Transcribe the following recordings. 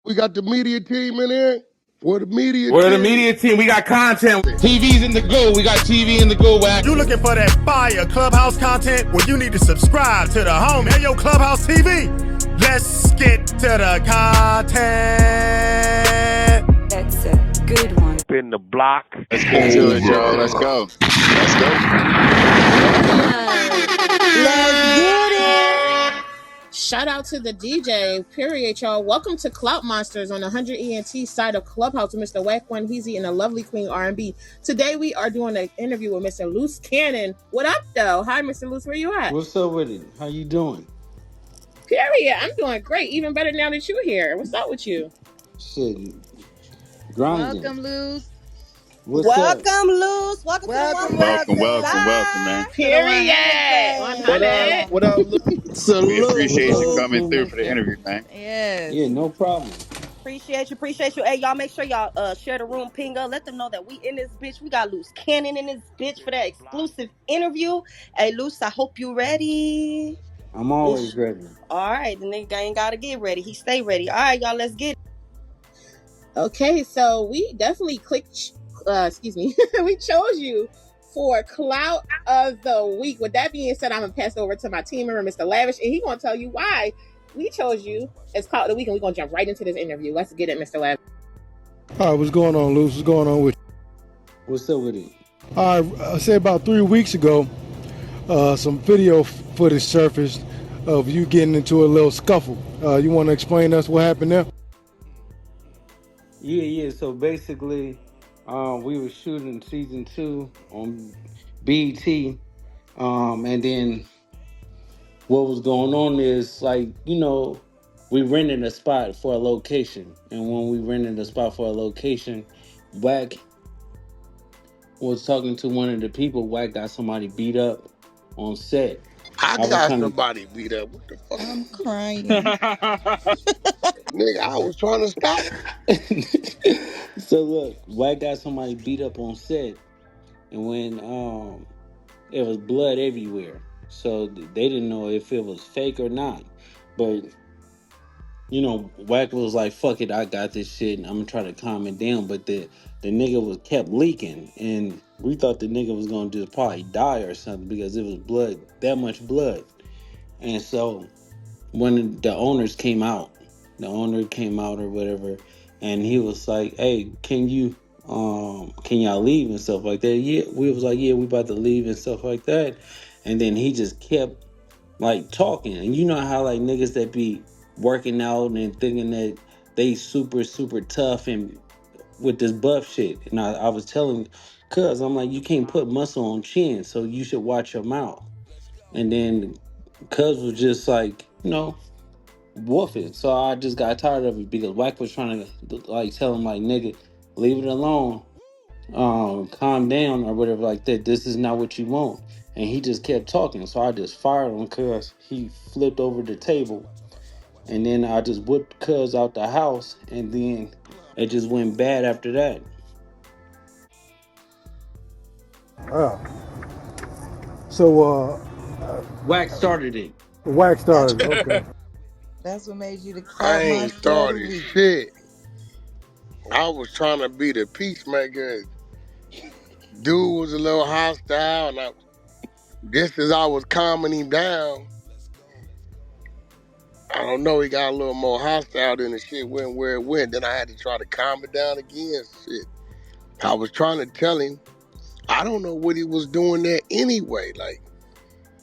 We got the media team in here. We're the media We're the team. media team. We got content. TV's in the go. We got TV in the go, Wack. You looking for that fire Clubhouse content? Well, you need to subscribe to the homie. Hey, yo, Clubhouse TV. Let's get to the content. That's a good one. Spin the block. Let's get to it, y'all. Let's go. Let's go. Let's get it. Shout out to the DJ, period, y'all. Welcome to Clout Monsters on the 100 ENT side of Clubhouse with Mr. Wack Heezy and the lovely Queen R&B. Today we are doing an interview with Mr. Luce Cannon. What up, though? Hi, Mr. Luce. Where you at? What's up with it? How you doing? Period. I'm doing great. Even better now that you're here. What's up with you? Shit, grinding. Welcome, Luce. Welcome, Luce. Welcome, Welcome, man. Period. What up, Luke? We appreciate you coming through for the interview, man. Yes. Yeah, no problem. Appreciate you. Hey, y'all, make sure y'all share the room, ping up. Let them know that we in this bitch. We got Luce Cannon in this bitch for that exclusive interview. Hey, Luce, I hope you ready. I'm always ready. All right, the nigga ain't gotta get ready. He stay ready. All right, y'all, let's get it. Okay, so we definitely we chose you for Clout of the Week. With that being said, I'm going to pass it over to my team member, Mr. Lavish, and he's going to tell you why we chose you as Clout of the Week, and we're going to jump right into this interview. Let's get it, Mr. Lavish. All right, what's going on, Luce? What's going on with you? What's up with it? All right, I say about 3 weeks ago, some video footage surfaced of you getting into a little scuffle. You want to explain to us what happened there? Yeah. So basically, we were shooting season 2 on BEATZ, and then what was going on is we rented a spot for a location, and when we rented a spot for a location, Wack was talking to one of the people. Wack got somebody beat up on set. I got somebody beat up. What the fuck? I'm crying. Nigga, I was trying to stop. So look, Wack got somebody beat up on set, and when it was blood everywhere, so they didn't know if it was fake or not. But Wack was like, "Fuck it, I got this shit, and I'm gonna try to calm it down." But the nigga was kept leaking, and we thought the nigga was gonna just probably die or something because it was blood, that much blood. And so when the owner came out or whatever, and he was like, "Hey, can y'all leave and stuff like that?" Yeah, we was like, "Yeah, we about to leave and stuff like that." And then he just kept like talking, and you know how like niggas that be working out and thinking that they super tough and with this buff shit. And I was telling Cuz, I'm like, you can't put muscle on chin, so you should watch your mouth. And then Cuz was just like, woofing. So I just got tired of it because Wack was trying to like tell him like, nigga, leave it alone, calm down or whatever like that. This is not what you want. And he just kept talking. So I just fired him because he flipped over the table. And then I just whipped Cuz out the house, and then it just went bad after that. So, Wack started it. Wack started. Okay. That's what made you the I ain't started shit. I was trying to be the peacemaker. Dude was a little hostile, and just as I was calming him down, I don't know, he got a little more hostile than the shit went where it went. Then I had to try to calm it down again. Shit. I was trying to tell him, I don't know what he was doing there anyway. Like,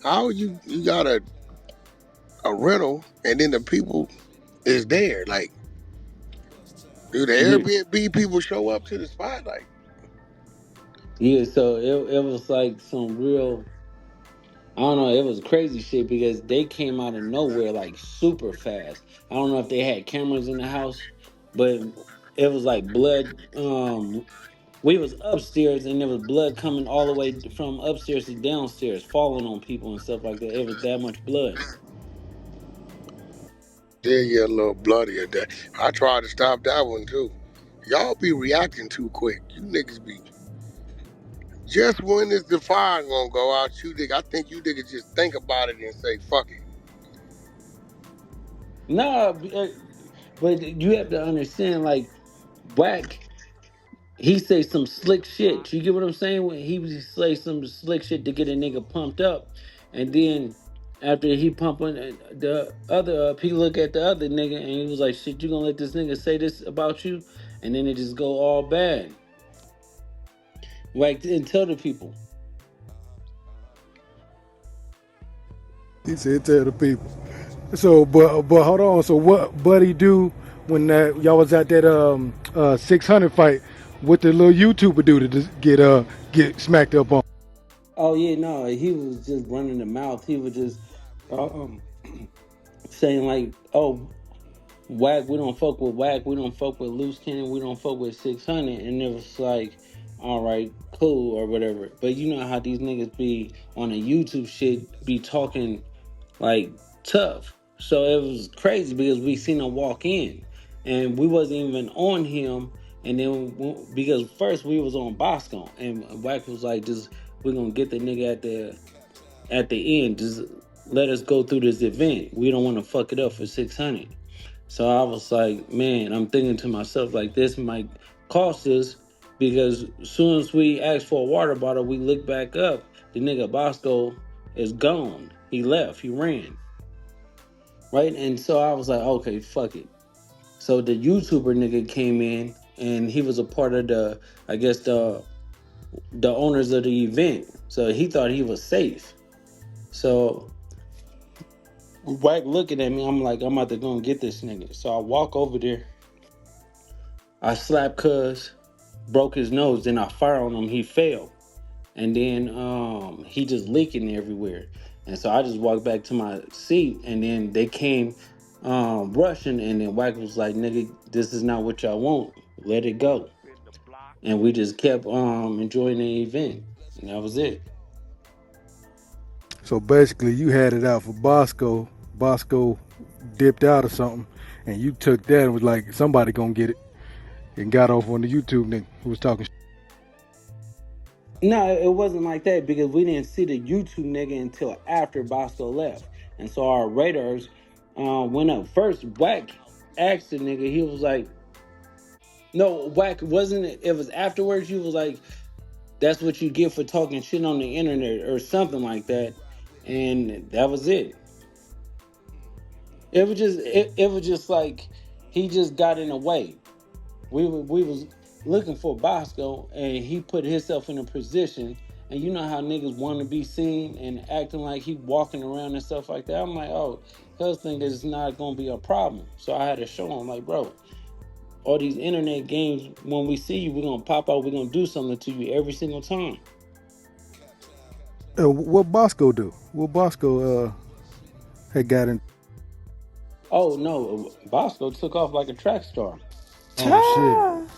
how you got a rental and then the people is there? Like, do the Airbnb people show up to the spot? Like, yeah, so it was like some real, I don't know, it was crazy shit because they came out of nowhere like super fast. I don't know if they had cameras in the house, but it was like blood. We was upstairs and there was blood coming all the way from upstairs to downstairs, falling on people and stuff like that. It was that much blood. they get a little bloody at that. I tried to stop that one too. Y'all be reacting too quick. You niggas be. Just when is the fire gonna go out, I think you niggas just think about it and say, fuck it. Nah, But you have to understand, like, Wack, he say some slick shit. You get what I'm saying? When he was say some slick shit to get a nigga pumped up, and then after he pumping the other up, he look at the other nigga and he was like, "Shit, you gonna let this nigga say this about you?" And then it just go all bad. Like, and tell the people. He said, "Tell the people." So, but hold on. So, what Buddy do when y'all was at that 600 fight? What the little YouTuber do to just get smacked up on? Oh yeah, no, he was just running the mouth. He was just um, saying like, "Oh, Wack, we don't fuck with Wack. We don't fuck with Luce Cannon. We don't fuck with 600." And it was like, all right, cool or whatever. But you know how these niggas be on a YouTube shit, be talking like tough. So it was crazy because we seen him walk in, and we wasn't even on him. And then because first we was on Bosco, and Wack was like, "Just we're gonna get the nigga at the end. Just let us go through this event. We don't want to fuck it up for 600." So I was like, man, I'm thinking to myself, like, this might cost us because as soon as we asked for a water bottle, we look back up, the nigga Bosco is gone. He left, he ran. Right? And so I was like, okay, fuck it. So the YouTuber nigga came in and he was a part of I guess the owners of the event. So he thought he was safe. So Wack looking at me, I'm like, I'm about to go and get this nigga. So I walk over there. I slapped Cuz, broke his nose, then I fire on him, he fell. And then he just leaking everywhere. And so I just walked back to my seat and then they came rushing and then Wack was like, nigga, this is not what y'all want. Let it go. And we just kept enjoying the event. And that was it. So basically, you had it out for Bosco. Bosco dipped out or something, and you took that and was like, somebody gonna get it, and got off on the YouTube nigga who was talking. No, it wasn't like that because we didn't see the YouTube nigga until after Bosco left. And so our radars went up. First, Wack asked the nigga, he was like, no, Wack wasn't it? It was afterwards. You was like, that's what you get for talking shit on the internet or something like that. And that was it. It was just like he just got in the way. We was looking for Bosco and he put himself in a position, and you know how niggas want to be seen and acting like he walking around and stuff like that. I'm like, oh, he'll think it's not gonna be a problem. So I had to show him like, bro, all these internet games, when we see you, we're gonna pop out, we're gonna do something to you every single time. What Bosco do? What Bosco had got in? Oh no, Bosco took off like a track star. Oh shit!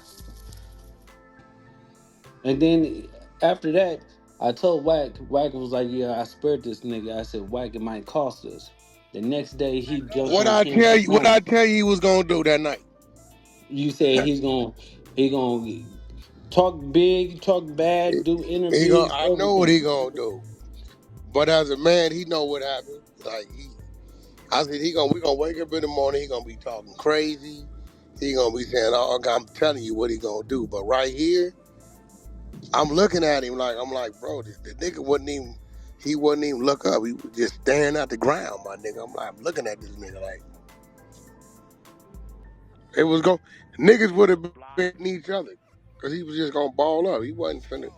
And then after that, I told Wack. Wack was like, yeah, I spared this nigga. I said, Wack, it might cost us. The next day, he jumped What on I camera tell you, what crying. I tell you, he was gonna do that night. You said he gonna talk big, talk bad, do He gonna, interviews, I know what he everything. gonna do. But as a man, he know what happened. Like I said, we gonna wake up in the morning. He gonna be talking crazy. He gonna be saying, "Oh, I'm telling you what he gonna do." But right here, I'm looking at him like bro, the nigga he wasn't even look up. He was just staring at the ground, my nigga. I'm looking at this nigga like it was going. Niggas would have been each other because he was just gonna ball up. He wasn't finna.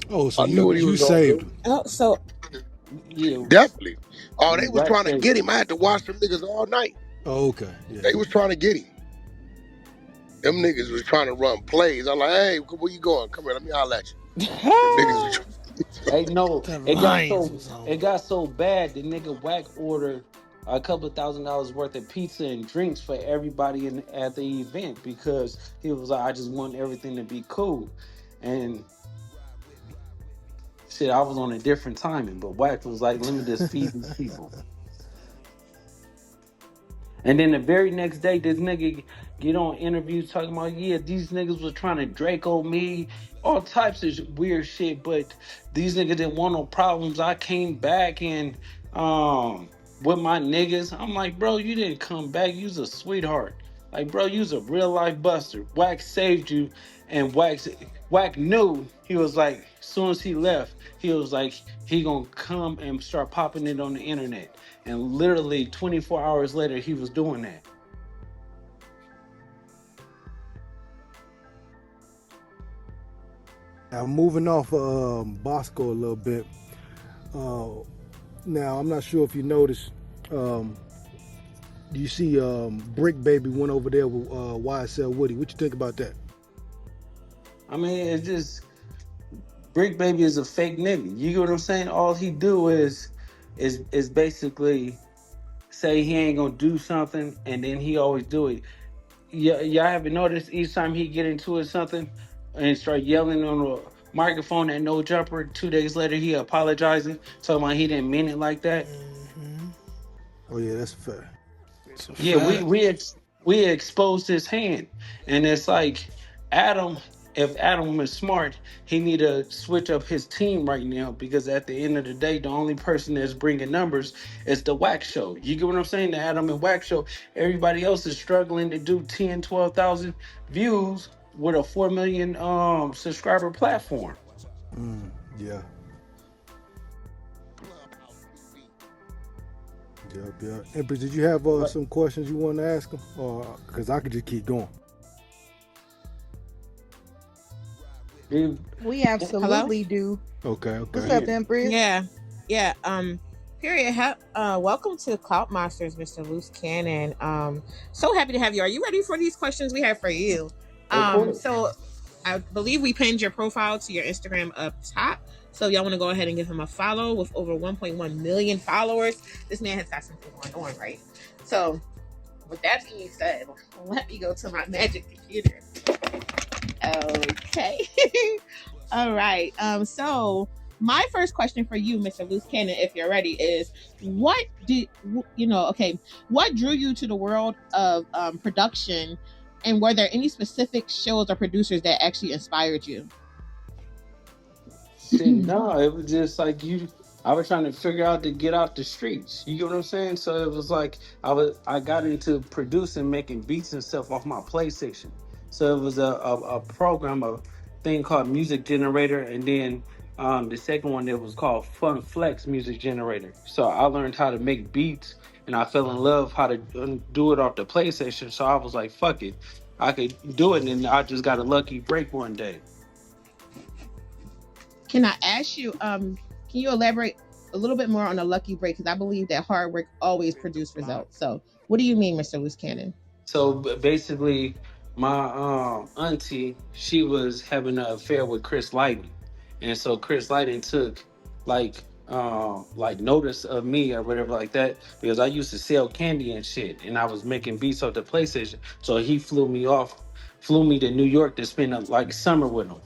Oh, so I knew what he you was gonna saved do. him. Oh, so Yeah, Definitely. Oh, they was Wack trying to said, get him. I had to watch them niggas all night. Oh, okay, yeah. They was trying to get him. Them niggas was trying to run plays. I'm like, hey, where you going? Come here, let me holler at you. Them niggas was hey, no, The it got Lions so was on. it got so bad. The nigga Wack ordered a couple $1,000 worth of pizza and drinks for everybody at the event because he was like, I just want everything to be cool, and shit, I was on a different timing. But Wack was like, let me just feed these people. And then the very next day, this nigga get on interviews talking about, yeah, these niggas was trying to Draco me, all types of weird shit, but these niggas didn't want no problems. I came back and with my niggas. I'm like, bro, you didn't come back. You's a sweetheart. Like, bro, you's a real life buster. Wack saved you, and Wack knew. He was like, as soon as he left, he was like, he gonna come and start popping it on the internet. And literally 24 hours later, he was doing that. Now moving off Bosco a little bit. Now I'm not sure if you noticed. You see, Brick Baby went over there with YSL Woody. What you think about that? I mean, it's just Brick Baby is a fake nigga. You get what I'm saying? All he do is basically say he ain't gonna do something, and then he always do it. Y'all haven't noticed each time he get into it something and start yelling on the microphone at No Jumper, 2 days later he apologizing, talking about he didn't mean it like that. Oh yeah, that's fair. Yeah, we exposed his hand, and it's like Adam. If Adam was smart, he need to switch up his team right now, because at the end of the day, the only person that's bringing numbers is the Wack Show. You get what I'm saying? The Adam and Wack Show. Everybody else is struggling to do 10, 12,000 views with a 4 million subscriber platform. Yeah. Yep. Empress, did you have some questions you want to ask him? Or because I could just keep going. We absolutely do. Okay. What's up, Empress? Yeah. Period. Welcome to Clout Monsters, Mr. Luce Cannon. So happy to have you. Are you ready for these questions we have for you? So I believe we pinned your profile to your Instagram up top. So y'all want to go ahead and give him a follow with over 1.1 million followers. This man has got something going on, right? So with that being said, let me go to my magic computer. Okay. All right. So my first question for you, Mr. Luce Cannon, if you're ready, is what drew you to the world of production, and were there any specific shows or producers that actually inspired you? Shit, no, it was just like I was trying to figure out to get out the streets. You get what I'm saying? So it was like I got into producing, making beats and stuff off my PlayStation. So it was a program, a thing called Music Generator, and then the second one that was called Fun Flex Music Generator. So I learned how to make beats, and I fell in love how to do it off the PlayStation. So I was like, fuck it, I could do it, and I just got a lucky break one day. Can I ask you, can you elaborate a little bit more on the lucky break? Because I believe that hard work always produces results. So what do you mean, Mr. Luce Cannon? So basically, my auntie, she was having an affair with Chris Lighty, and so Chris Lighty took like notice of me or whatever like that, because I used to sell candy and shit, and I was making beats off the PlayStation. So he flew me to New York to spend like summer with him,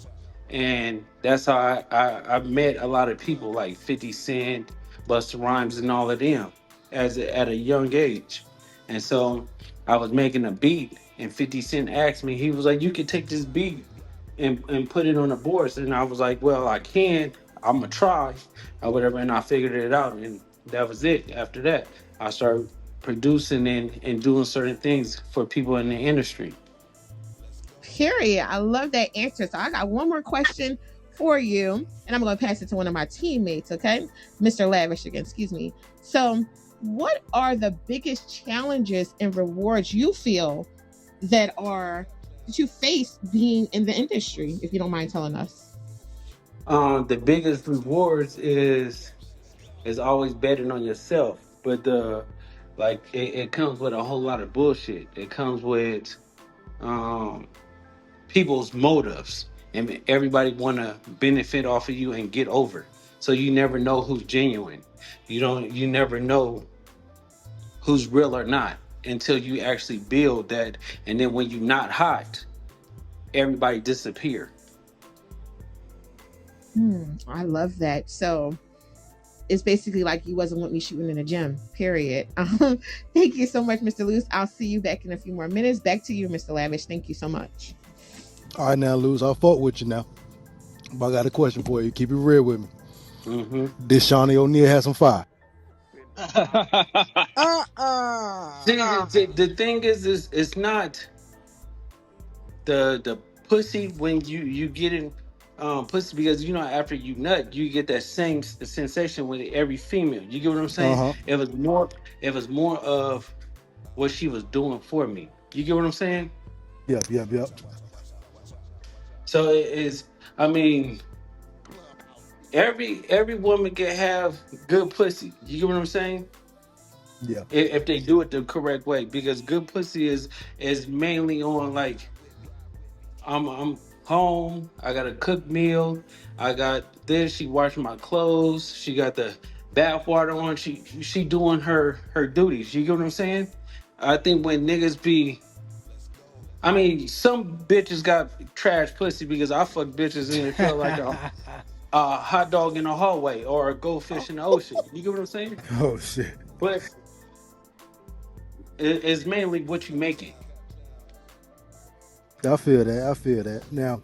and that's how I met a lot of people like 50 Cent, Busta Rhymes, and all of them at a young age. And so I was making a beat, and 50 Cent asked me, he was like, you could take this beat and put it on the boards. And I was like, well, I can, I'm gonna try or whatever. And I figured it out, and that was it. After that, I started producing and doing certain things for people in the industry. Period. I love that answer. So I got one more question for you, and I'm going to pass it to one of my teammates, okay? Mr. Lavish again, excuse me. So what are the biggest challenges and rewards you feel that you face being in the industry, if you don't mind telling us? The biggest rewards is always betting on yourself, but it comes with a whole lot of bullshit. It comes with people's motives, and everybody want to benefit off of you and get over. So you never know who's genuine. You never know who's real or not until you actually build that. And then when you're not hot, everybody disappear. I love that. So it's basically like you wasn't with me shooting in the gym, period. Thank you so much, Mr. Luce. I'll see you back in a few more minutes. Back to you, Mr. Lavish. Thank you so much. All right, now, Luce, I'll fuck with you now. But I got a question for you. Keep it real with me. Did Shawnee O'Neal have some fire? See, the thing is it's not the pussy when you get in pussy, because you know after you nut you get that same sensation with every female. You get what I'm saying? It was more of what she was doing for me. You get what I'm saying? Yep. So it is. I mean, every woman can have good pussy. You get what I'm saying? Yeah. If they do it the correct way, because good pussy is mainly on like I'm home. I got a cooked meal. I got this. She washing my clothes. She got the bath water on. She doing her duties. You get what I'm saying? I think when niggas be, I mean, some bitches got trash pussy because I fuck bitches and it felt like a hot dog in the hallway or a goldfish in the ocean. You get what I'm saying? Oh shit. But it's mainly what you make it. I feel that. Now,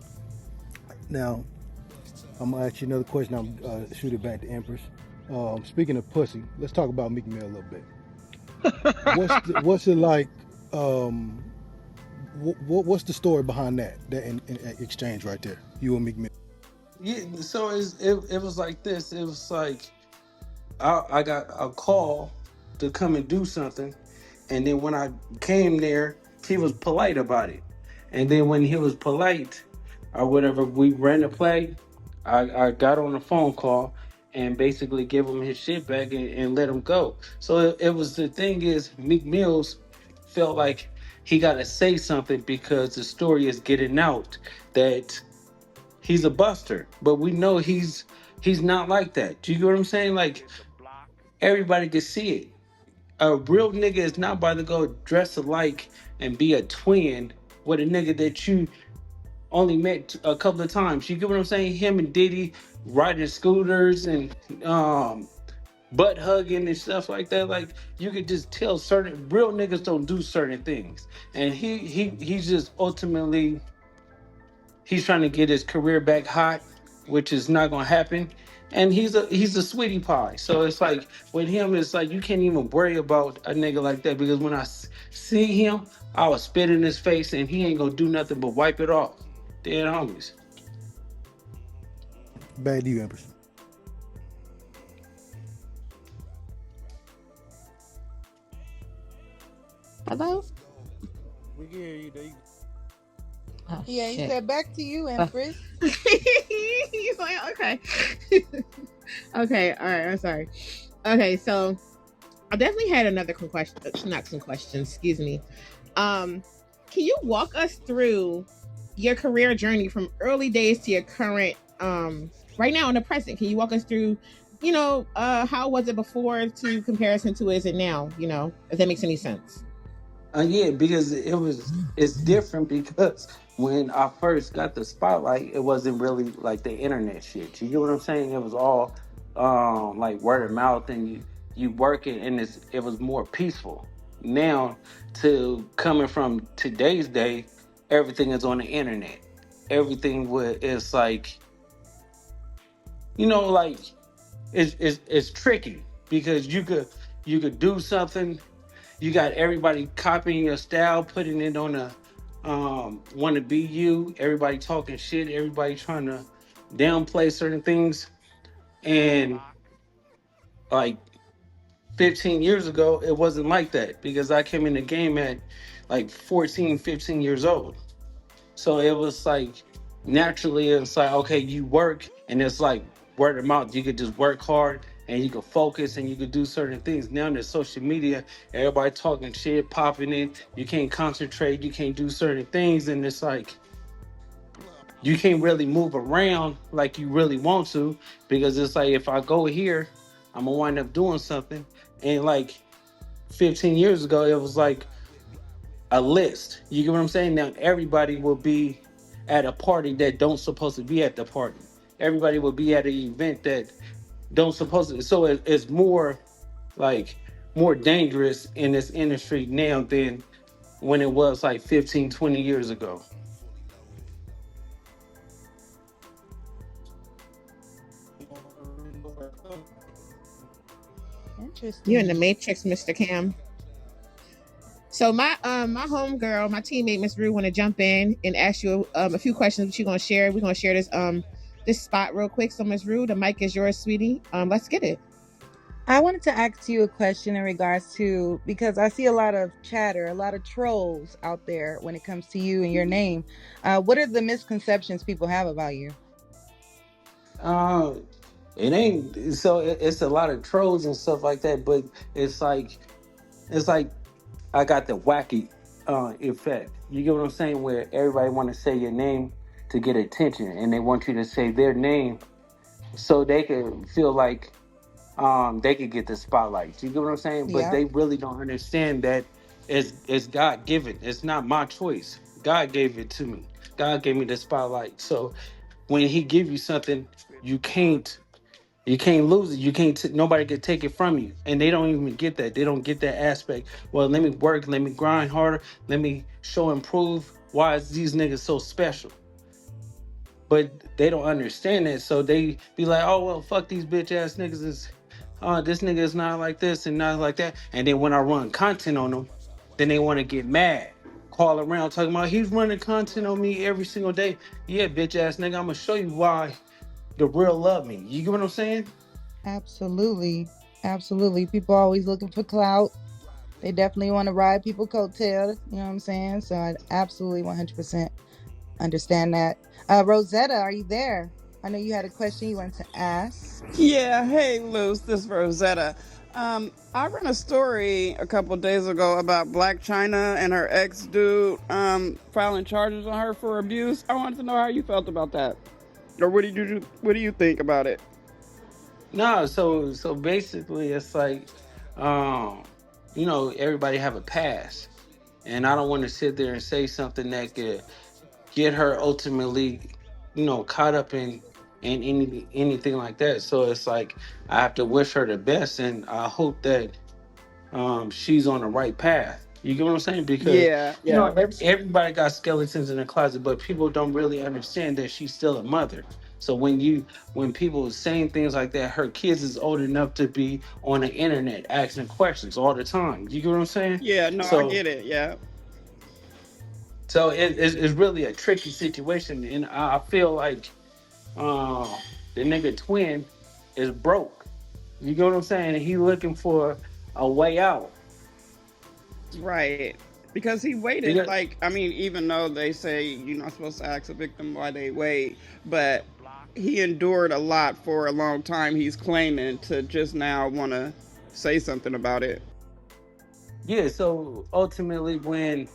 I'm gonna ask you another question. I'm shoot it back to Empress. Speaking of pussy, let's talk about Meek Mill a little bit. What's it like? What's the story behind that in exchange right there? You and Meek Mill. Yeah, so it was like this. It was like I got a call to come and do something, and then when I came there, he was polite about it. And then when he was polite or whatever, we ran the play. I got on a phone call and basically gave him his shit back and let him go. So it was, the thing is, Meek Mills felt like he got to say something because the story is getting out that he's a buster, but we know he's not like that. Do you get what I'm saying? Like, everybody can see it. A real nigga is not about to go dress alike and be a twin with a nigga that you only met a couple of times. You get what I'm saying? Him and Diddy riding scooters and butt hugging and stuff like that. Like, you could just tell certain real niggas don't do certain things. And he's just ultimately, he's trying to get his career back hot, which is not gonna happen. And he's a sweetie pie. So it's like with him, it's like you can't even worry about a nigga like that, because when I see him, I will spit in his face and he ain't gonna do nothing but wipe it off. Dead homies. Back to you, Empress. Hello? We can hear you. There you Oh, Yeah, he shit. said back to you, Empress. He's like, okay. Okay, all right, I'm sorry. Okay, so I definitely had another question, not some questions, excuse me. Can you walk us through your career journey from early days to your current, right now in the present? Can you walk us through, how was it before to comparison to is it now, if that makes any sense? Yeah, because it's different, because when I first got the spotlight, it wasn't really like the internet shit. You get what I'm saying? It was all like word of mouth, and you work it, and it was more peaceful. Now, to coming from today's day, everything is on the internet. Everything is like, like it's tricky, because you could do something. You got everybody copying your style, putting it on a want to be you. Everybody talking shit. Everybody trying to downplay certain things. And like 15 years ago, it wasn't like that, because I came in the game at like 14, 15 years old. So it was like, naturally, it's like, okay, you work, and it's like word of mouth. You could just work hard and you could focus and you could do certain things. Now there's social media, everybody talking shit, popping it. You can't concentrate, you can't do certain things, and it's like you can't really move around like you really want to, because it's like, if I go here, I'm gonna wind up doing something. And like 15 years ago, it was like a list. You get what I'm saying? Now everybody will be at a party that don't supposed to be at the party. Everybody will be at an event that don't supposed to. So it's more like more dangerous in this industry now than when it was like 15, 20 years ago. You in the Interesting. matrix, Mr. Cam. So my homegirl, my teammate Miss Rue, want to jump in and ask you a few questions. That you're gonna share. We're gonna share this spot real quick. So Miss Rue, the mic is yours, sweetie. Let's get it. I wanted to ask you a question in regards to because I see a lot of chatter, a lot of trolls out there when it comes to you and your name. What are the misconceptions people have about you? Um, it ain't so. It's a lot of trolls and stuff like that, but it's like it's like I got the wacky effect. You get what I'm saying? Where everybody want to say your name to get attention, and they want you to say their name so they can feel like they could get the spotlight. You get what I'm saying? But Yep, they really don't understand that it's God given. It's not my choice. God gave it to me. God gave me the spotlight. So when He give you something, you can't you can't lose it. You can't. Nobody can take it from you, and they don't even get that. They don't get that aspect. Well, let me work. Let me grind harder. Let me show improve. Why is these niggas so special? But they don't understand that, so they be like, "Oh well, fuck these bitch ass niggas. Is this nigga is not like this and not like that." And then when I run content on them, then they want to get mad, call around talking about he's running content on me every single day. Yeah, bitch ass nigga, I'm gonna show you why the real love me. You get what I'm saying? absolutely. Absolutely. People always looking for clout. They definitely want to ride people coattail. You know what I'm saying? So I absolutely 100% understand that. Rosetta, are you there? I know you had a question you wanted to ask. Yeah, hey Luce, this is Rosetta. I ran a story a couple days ago about Black Chyna and her ex dude filing charges on her for abuse. I wanted to know how you felt about that, or what do you think about it? No, so basically it's like everybody have a past. And I don't want to sit there and say something that could get her ultimately, caught up in anything like that. So it's like I have to wish her the best and I hope that she's on the right path. You get what I'm saying? Because Yeah, yeah, everybody got skeletons in the closet, but people don't really understand that she's still a mother. So when people saying things like that, her kids is old enough to be on the internet asking questions all the time. You get what I'm saying? yeah. No, I So get it. Yeah, it's really a tricky situation, and I feel like uh, the nigga twin is broke. You get what I'm saying? And he looking for a way out. right. Because he waited, Because, like, I mean, even though they say you're not supposed to ask a victim why they wait, but he endured a lot for a long time. He's claiming to just now want to say something about it. yeah, so ultimately, when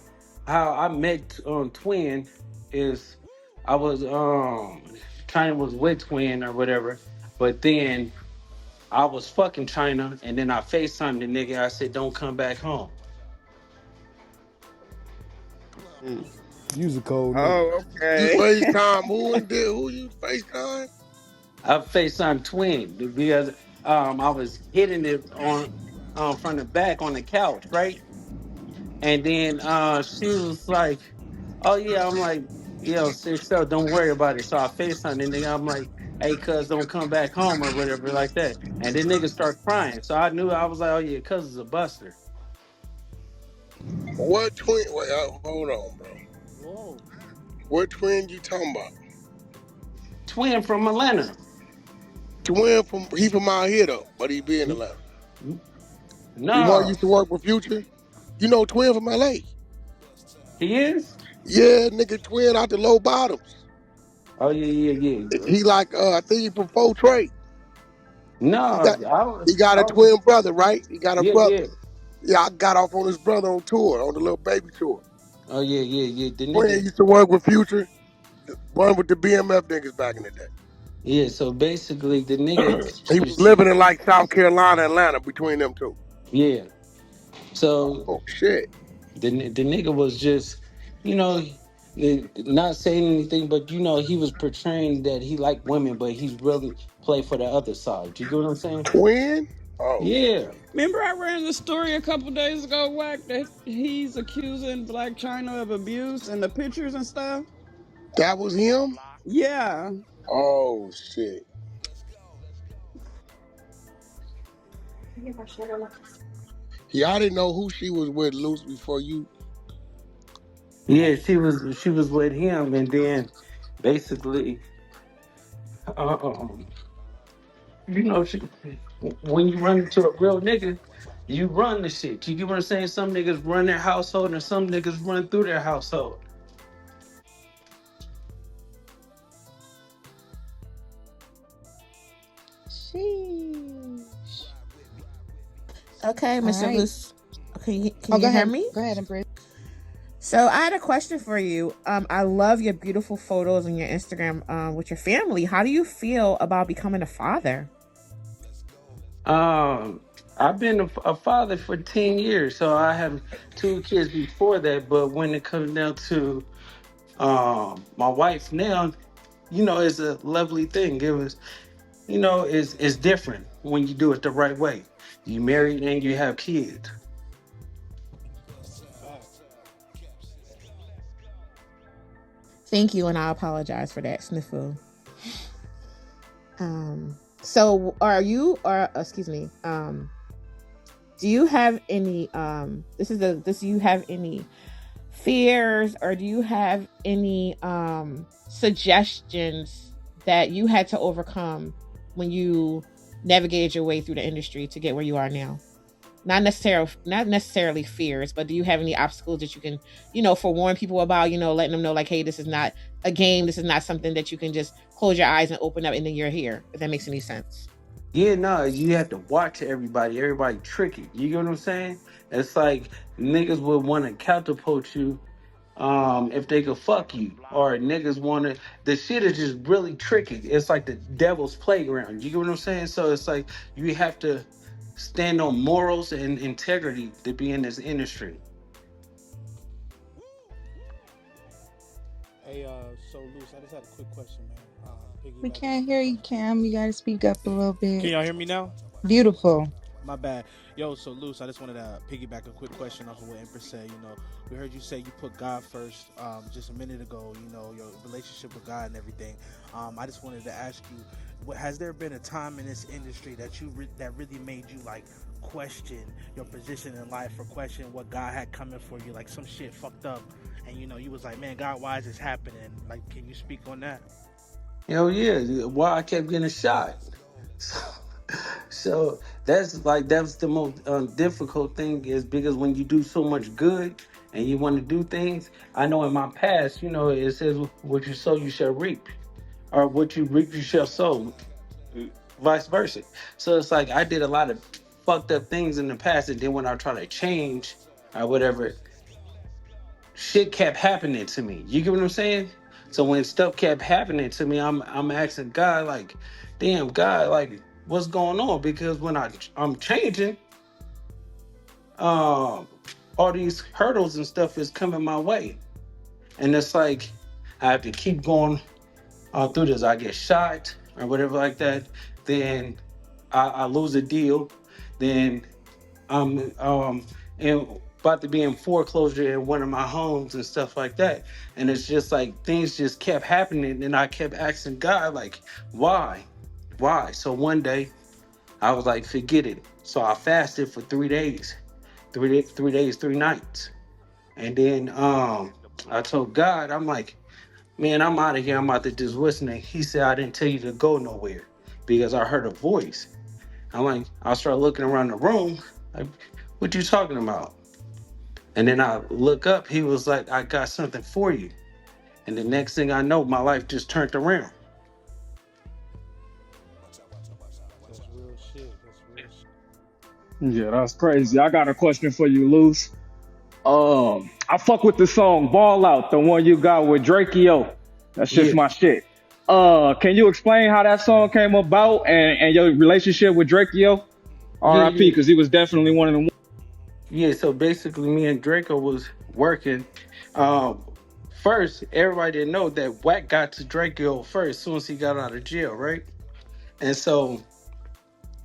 how I met Twin is I was China was with Twin or whatever, but then I was fucking China, and then I FaceTimed the nigga. I said, "Don't come back home." Mm. Use a cold nigga. Oh, You okay. FaceTime who and did who you FaceTime? I FaceTime Twin because I was hitting it on from the back on the couch, right? And then she was like, "Oh yeah," I'm like, "Yo, sis, so don't worry about it." So I FaceTime and nigga, I'm like, "Hey, cuz don't come back home or whatever like that." And then nigga start crying, so I knew I was like, "Oh yeah, cuz is a buster." What twin? Wait, hold on, bro. Whoa. What twin you talking about? Twin from Atlanta. Twin from out here though, but he be in Atlanta. The one No, used to work with Future. You know Twin from LA. he is. Yeah, nigga, Twin out the low bottoms. Oh yeah. He like I think he from Fort Trey. No, He got I he got a was twin brother, right? He got a brother. yeah. Yeah, I got off on his brother on tour, on the little baby tour. Oh yeah. The Twin nigga, used to work with Future, one with the BMF niggas back in the day. yeah. So basically, the nigga He was was living in like South Carolina, Atlanta, between them two. yeah. So Oh shit. the nigga was just, you know, not saying anything, but he was portraying that he liked women, but he's really play for the other side. You get what I'm saying? Twin? Oh shit. Yeah. Remember, I ran the story a couple days ago, Wack, that he's accusing Black China of abuse and the pictures and stuff. That was him? Yeah, Oh shit. Yeah, I didn't know who she was with, Luce, before you. Yeah, she was with him, and then basically, um, she, when you run into a real nigga, you run the shit. You get what I'm saying? Some niggas run their household, and some niggas run through their household. Sheesh. Okay, All Mr. right. Luce. Okay, Oh, can go you hear ahead. me? Go ahead, Empress. So I had a question for you. I love your beautiful photos on your Instagram with your family. How do you feel about becoming a father? I've been a father for 10 years, so I have two kids before that. But when it comes down to my wife now, it's a lovely thing. It was, it's different when you do it the right way. You married and you have kids. Thank you, and I apologize for that sniffle. So are you, or excuse me, do you have any do you have any fears, or do you have any suggestions that you had to overcome when you navigated your way through the industry to get where you are now? Not necessarily fears, but do you have any obstacles that you can, forewarn people about, letting them know, like, hey, this is not a game, this is not something that you can just close your eyes and open up and then you're here, if that makes any sense. Yeah, no, you have to watch everybody. Everybody tricky. You get what I'm saying? It's like niggas would want to catapult you if they could fuck you, or niggas want to. The shit is just really tricky. It's like the devil's playground. You get what I'm saying? So it's like you have to stand on morals and integrity to be in this industry. Hey, so Luce, I just had a quick question, man. We Piggyback. can't hear you, Cam. You got to speak up a little Can bit. y'all hear me now? Beautiful. My bad. Yo, so Luce, I just wanted to piggyback a quick question off of what Empress said. We heard you say you put God first just a minute ago, your relationship with God and everything. I just wanted to ask you, has there been a time in this industry that that really made you like question your position in life, or question what God had coming for you? Like some shit fucked up and you was like, man, God, why is this happening? Like, can you speak on that? Hell yeah. Why I kept getting shot. So that's the most difficult thing, is because when you do so much good and you want to do things. I know in my past, it says what you sow you shall reap, or what you reap you shall sow, vice versa. So it's like I did a lot of fucked up things in the past, and then when I try to change or whatever, shit kept happening to me. You get what I'm saying? So when stuff kept happening to me, I'm asking God, like, damn, God, like, what's going on? Because when I'm changing, all these hurdles and stuff is coming my way, and it's like I have to keep going through this. I get shot or whatever like that, then I lose a deal, then I'm about to be in foreclosure in one of my homes and stuff like that. And it's just like things just kept happening, and I kept asking God, like, why? So one day I was like, forget it. So I fasted for 3 days, 3 days, 3 nights. And then I told God, I'm like, man, I'm out of here. I'm out to just listening. He said, I didn't tell you to go nowhere because I heard a voice. I'm like, I started looking around the room, like, what you talking about? And then I look up, he was like, I got something for you. And the next thing I know, my life just turned around. That's real shit. That's real shit. Yeah, that's crazy. I got a question for you, Luce. I fuck with the song "Ball Out," the one you got with Draco. That's just Yeah, my shit. Can you explain how that song came about and your relationship with Draco? yeah, R.I.P. yeah. Because he was definitely one of them. Yeah, so basically me and Draco was working. Um, First, everybody didn't know that Wack got to Draco first, as soon as he got out of jail, right? And so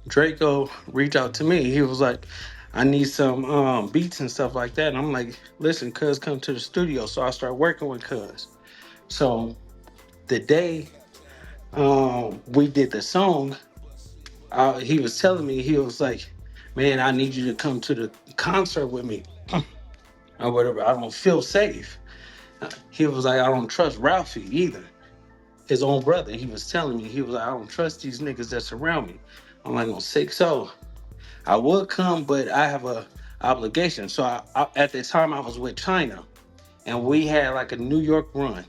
Draco reached out to me. He was like, I need some beats and stuff like that. And I'm like, listen, cuz, come to the studio. So I started working with cuz. So the day we did the song, he was telling me, he was like, man, I need you to come to the concert with me or whatever. I don't feel safe. He was like, I don't trust Ralphie either. His own brother. He was telling me, he was like, I don't trust these niggas that surround me. I'm like, on 6-0. I would come, but I have a obligation. So at the time I was with China and we had like a New York run.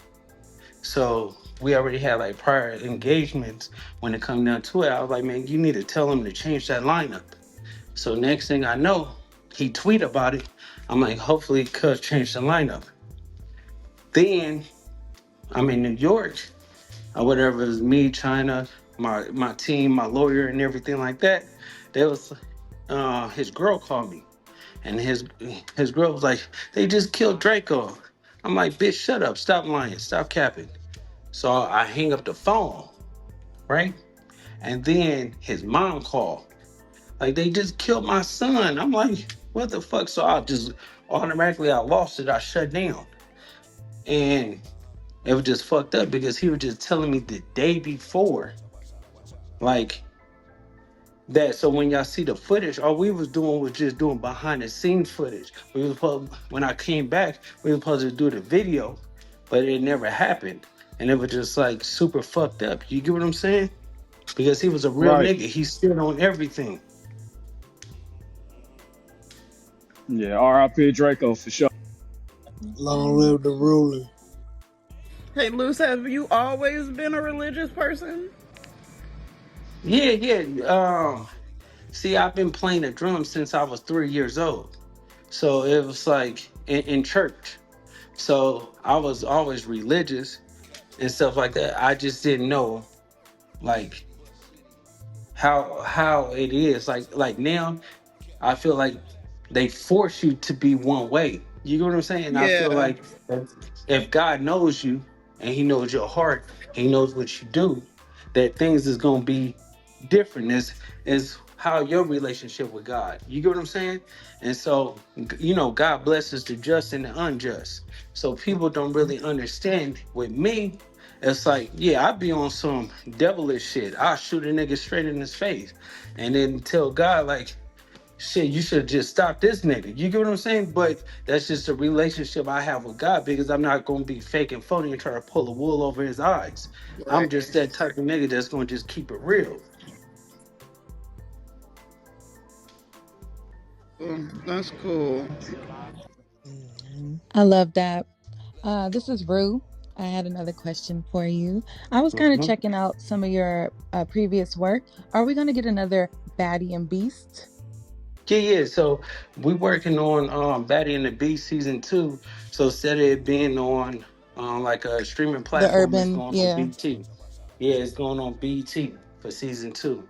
So we already had like prior engagements when it come down to it. I was like, man, you need to tell him to change that lineup. So next thing I know, he tweet about it. I'm like, hopefully cuz change the lineup. Then I'm in New York or whatever, it was me, China, my team, my lawyer and everything like that. There was his girl called me. And his girl was like, they just killed Draco. I'm like, bitch, shut up. Stop lying. Stop capping. So I hang up the phone, right? And then his mom called. Like, they just killed my son. I'm like, what the fuck? So I just automatically, I lost it. I shut down. And it was just fucked up because he was just telling me the day before, like, that. So when y'all see the footage, all we was doing was just doing behind the scenes footage. When I came back, we were supposed to do the video, but it never happened. And it was just like super fucked up. You get what I'm saying? Because he was a real Right. nigga. He stood on everything. Yeah, R.I.P. Draco for sure. Long live the ruler. Hey, Luce, have you always been a religious person? Yeah. See, I've been playing the drums since I was 3 years old. So it was like in church. So I was always religious and stuff like that. I just didn't know like how it is. Like now I feel like they force you to be one way. You know what I'm saying? I feel Yeah. like if God knows you and he knows your heart, he knows what you do, that things is gonna be different. Is how your relationship with God. You get what I'm saying? And so, God blesses the just and the unjust. So people don't really understand with me. It's like, yeah, I be on some devilish shit. I shoot a nigga straight in his face and then tell God like, shit, you should just stop this nigga. You get what I'm saying? But that's just a relationship I have with God because I'm not gonna be fake and phony and try to pull the wool over his eyes. I'm Right. just that type of nigga that's gonna just keep it real. That's cool. I love that. This is Rue. I had another question for you. I was kind of Mhm. checking out some of your previous work. Are we going to get another Baddie and Beast? Yeah. So we working on Batty and the Beast season 2. So instead of it being on like a streaming The platform, it's urban, going on yeah. BT. Yeah, it's going on BT for season 2.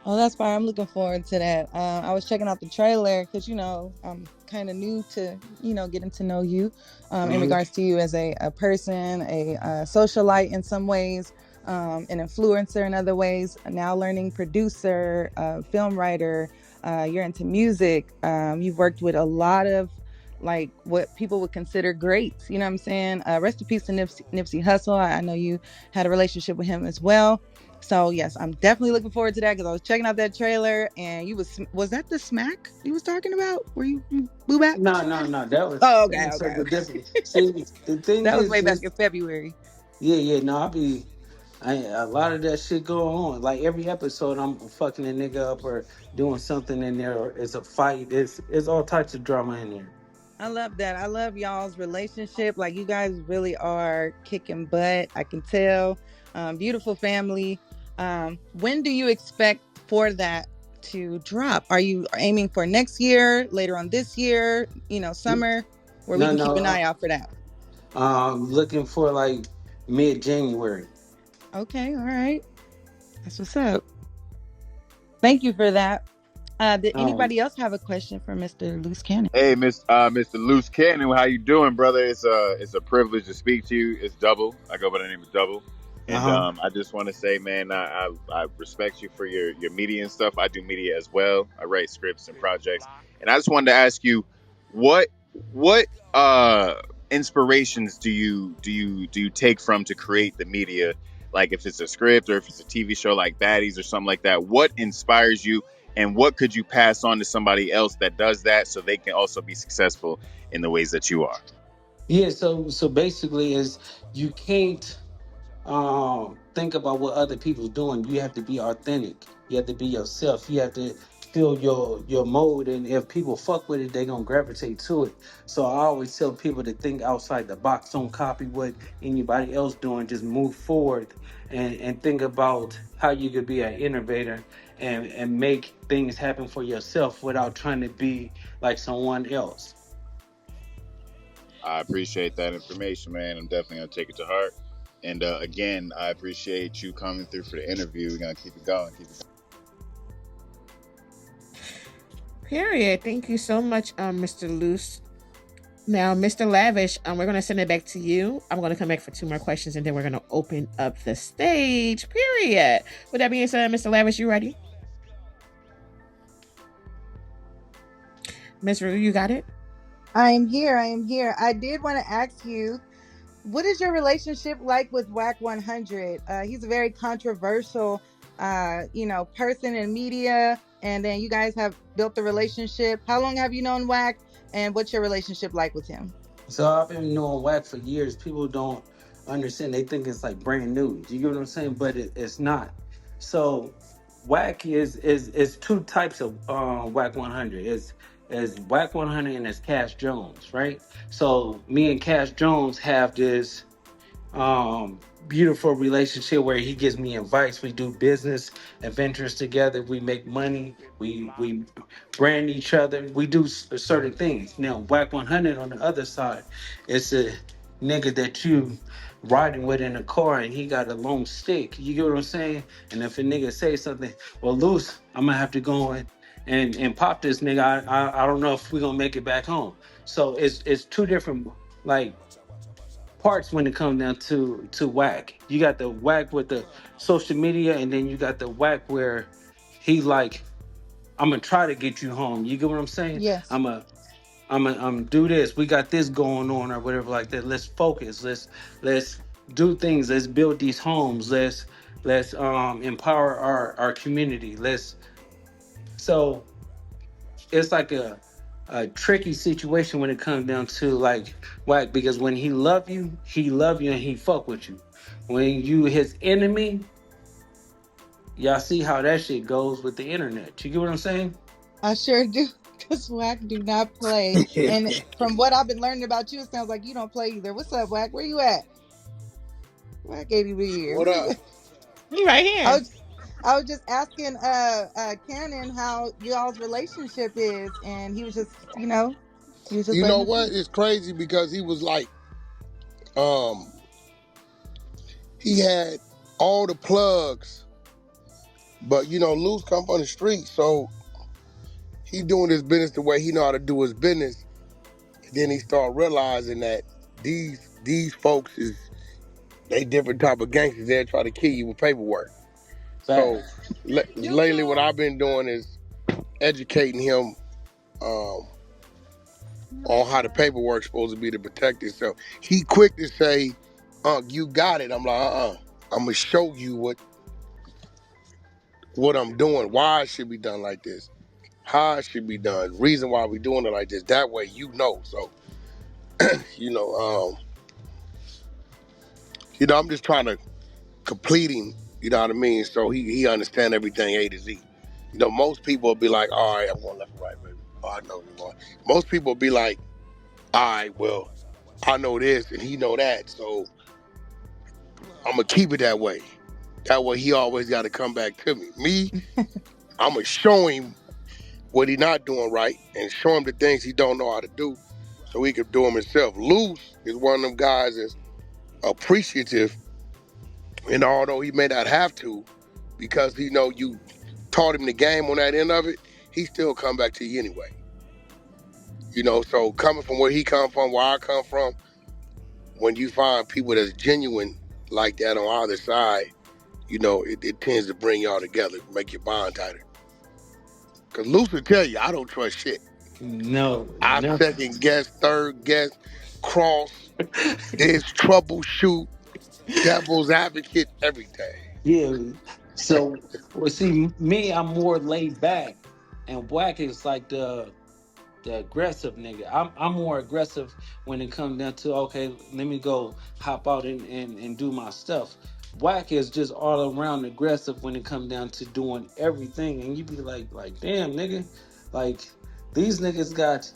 Oh, that's fine. I'm looking forward to that. I was checking out the trailer because, I'm kind of new to, getting to know you in Hmm. regards to you as a person, a socialite in some ways, an influencer in other ways, now learning producer, film writer. You're into music. You've worked with a lot of like what people would consider greats. You know what I'm saying? Rest in peace to Nipsey Hussle. I know you had a relationship with him as well. So yes, I'm definitely looking forward to that because I was checking out that trailer and was that the smack you was talking about? Were you boo back? No. Oh, That okay, was okay, something okay. different. See, the thing That was way is back this. in February. Yeah. No, a lot of that shit going on. Like every episode, I'm fucking a nigga up or doing something in there, or it's a fight. It's all types of drama in there. I love that. I love y'all's relationship. Like you guys really are kicking butt. I can tell. Beautiful family. When do you expect for that to drop? Are you aiming for next year, later on this year, summer, where we No, can keep no. an eye out for that? Looking for like mid-January. Okay, all right. That's what's up. Thank you for that. Did Um, anybody else have a question for Mr. Luce Cannon? Hey, Mr. Luce Cannon, how you doing, brother? It's a privilege to speak to you. It's Double. I go by the name of Double, and uh-huh. I just want to say, man, I respect you for your media and stuff. I do media as well. I write scripts and projects, and I just wanted to ask you, what what inspirations do you take from to create the media? Like if it's a script or if it's a TV show like Baddies or something like that, what inspires you? And what could you pass on to somebody else that does that so they can also be successful in the ways that you are? Yeah, so basically is you can't think about what other people's doing. You have to be authentic. You have to be yourself. You have to feel your mode, and if people fuck with it, they gonna gravitate to it. So I always tell people to think outside the box. Don't copy what anybody else doing. Just move forward and think about how you could be an innovator and make things happen for yourself without trying to be like someone else. I appreciate that information, man. I'm definitely gonna take it to heart. And again, I appreciate you coming through for the interview. We're gonna keep it going. Period. Thank you so much, Mr. Luce. Now, Mr. Lavish, we're gonna send it back to you. I'm gonna come back for 2 more questions, and then we're gonna open up the stage. Period. With that being said, Mr. Lavish, you ready? Miss Rue, you got it? I am here. I am here. I did want to ask you, what is your relationship like with Wack 100? He's a very controversial, person in media, and then you guys have built a relationship. How long have you known Wack, and what's your relationship like with him? So I've been knowing Wack for years. People don't understand. They think it's like brand new. Do you get what I'm saying? But it's not. So Wack is two types of Wack 100. Is Wack 100 and it's Cash Jones, right? So me and Cash Jones have this beautiful relationship where he gives me advice. We do business adventures together. We make money. We brand each other. We do certain things. Now, Wack 100 on the other side, it's a nigga that you riding with in a car and he got a long stick. You get what I'm saying? And if a nigga say something, well, Luce, I'm gonna have to go in and pop this nigga. I don't know if we're gonna make it back home. So it's two different like parts when it comes down to Wack. You got the Wack with the social media, and then you got the Wack where he like, I'm gonna try to get you home. You get what I'm saying? Yes. I'm do this. We got this going on or whatever like that. Let's focus. Let's do things. Let's build these homes. Let's empower our community. So it's like a tricky situation when it comes down to like Wack, because when he love you and he fuck with you. When you his enemy, y'all see how that shit goes with the internet. You get what I'm saying? I sure do, because Wack do not play. And from what I've been learning about you, it sounds like you don't play either. What's up, Wack? Where you at? Wack ain't even here. What Where you up? at? You right here. I was just asking Cannon how y'all's relationship is, and he was just, he was just You letting know us know. what? It's crazy because he was like, um, he had all the plugs, but Luce come from the street, so he doing his business the way he know how to do his business. And then he start realizing that these folks they different type of gangsters. They'll try to kill you with paperwork. So Facts. lately, what I've been doing is educating him on how the paperwork's supposed to be to protect it. So he quick to say, you got it. I'm like, I'm gonna show you what I'm doing, why it should be done like this, how it should be done, reason why we doing it like this. That way you know. So, you know, um, I'm just trying to complete him, you know what I mean? So he understand everything A to Z. Most people will be like, all right, I'm going left and right, baby. Oh, I know you going. Most people will be like, all right, well, I know this and he know that, so I'm gonna keep it that way. That way he always got to come back to me. I'm gonna show him what he not doing right and show him the things he don't know how to do so he can do them himself. Luce is one of them guys that's appreciative, and although he may not have to, because he know you taught him the game on that end of it, he still come back to you anyway. So coming from where he come from, where I come from, when you find people that's genuine like that on either side, it tends to bring y'all together, make your bond tighter. Because Luce will tell you, I don't trust shit. No, I no. second guess, third guess, cross, this troubleshoot, devil's advocate, everything. Yeah. So, well, see, me, I'm more laid back. and Wack is like the aggressive nigga. I'm more aggressive when it comes down to, okay, let me go hop out and do my stuff. Wack is just all around aggressive when it comes down to doing everything, and you be like, damn nigga, like these niggas got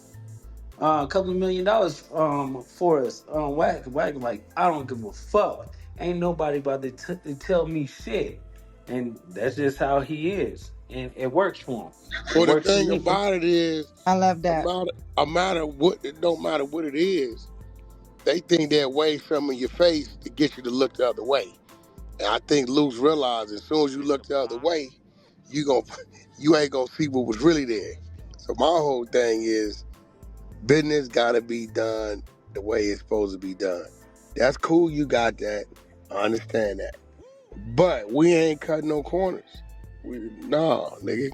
a couple of $1 million for us. Wack, like I don't give a fuck. Ain't nobody about to tell me shit, and that's just how he is, and it works for him. It Well, the works for thing me. about it is, I love a that. matter, a matter what it don't matter what it is. They think they'll wave something in your face to get you to look the other way. And I think Luce realized as soon as you look the other way, you ain't gonna see what was really there. So my whole thing is business gotta be done the way it's supposed to be done. That's cool, you got that. I understand that. But we ain't cutting no corners. Nah, nigga.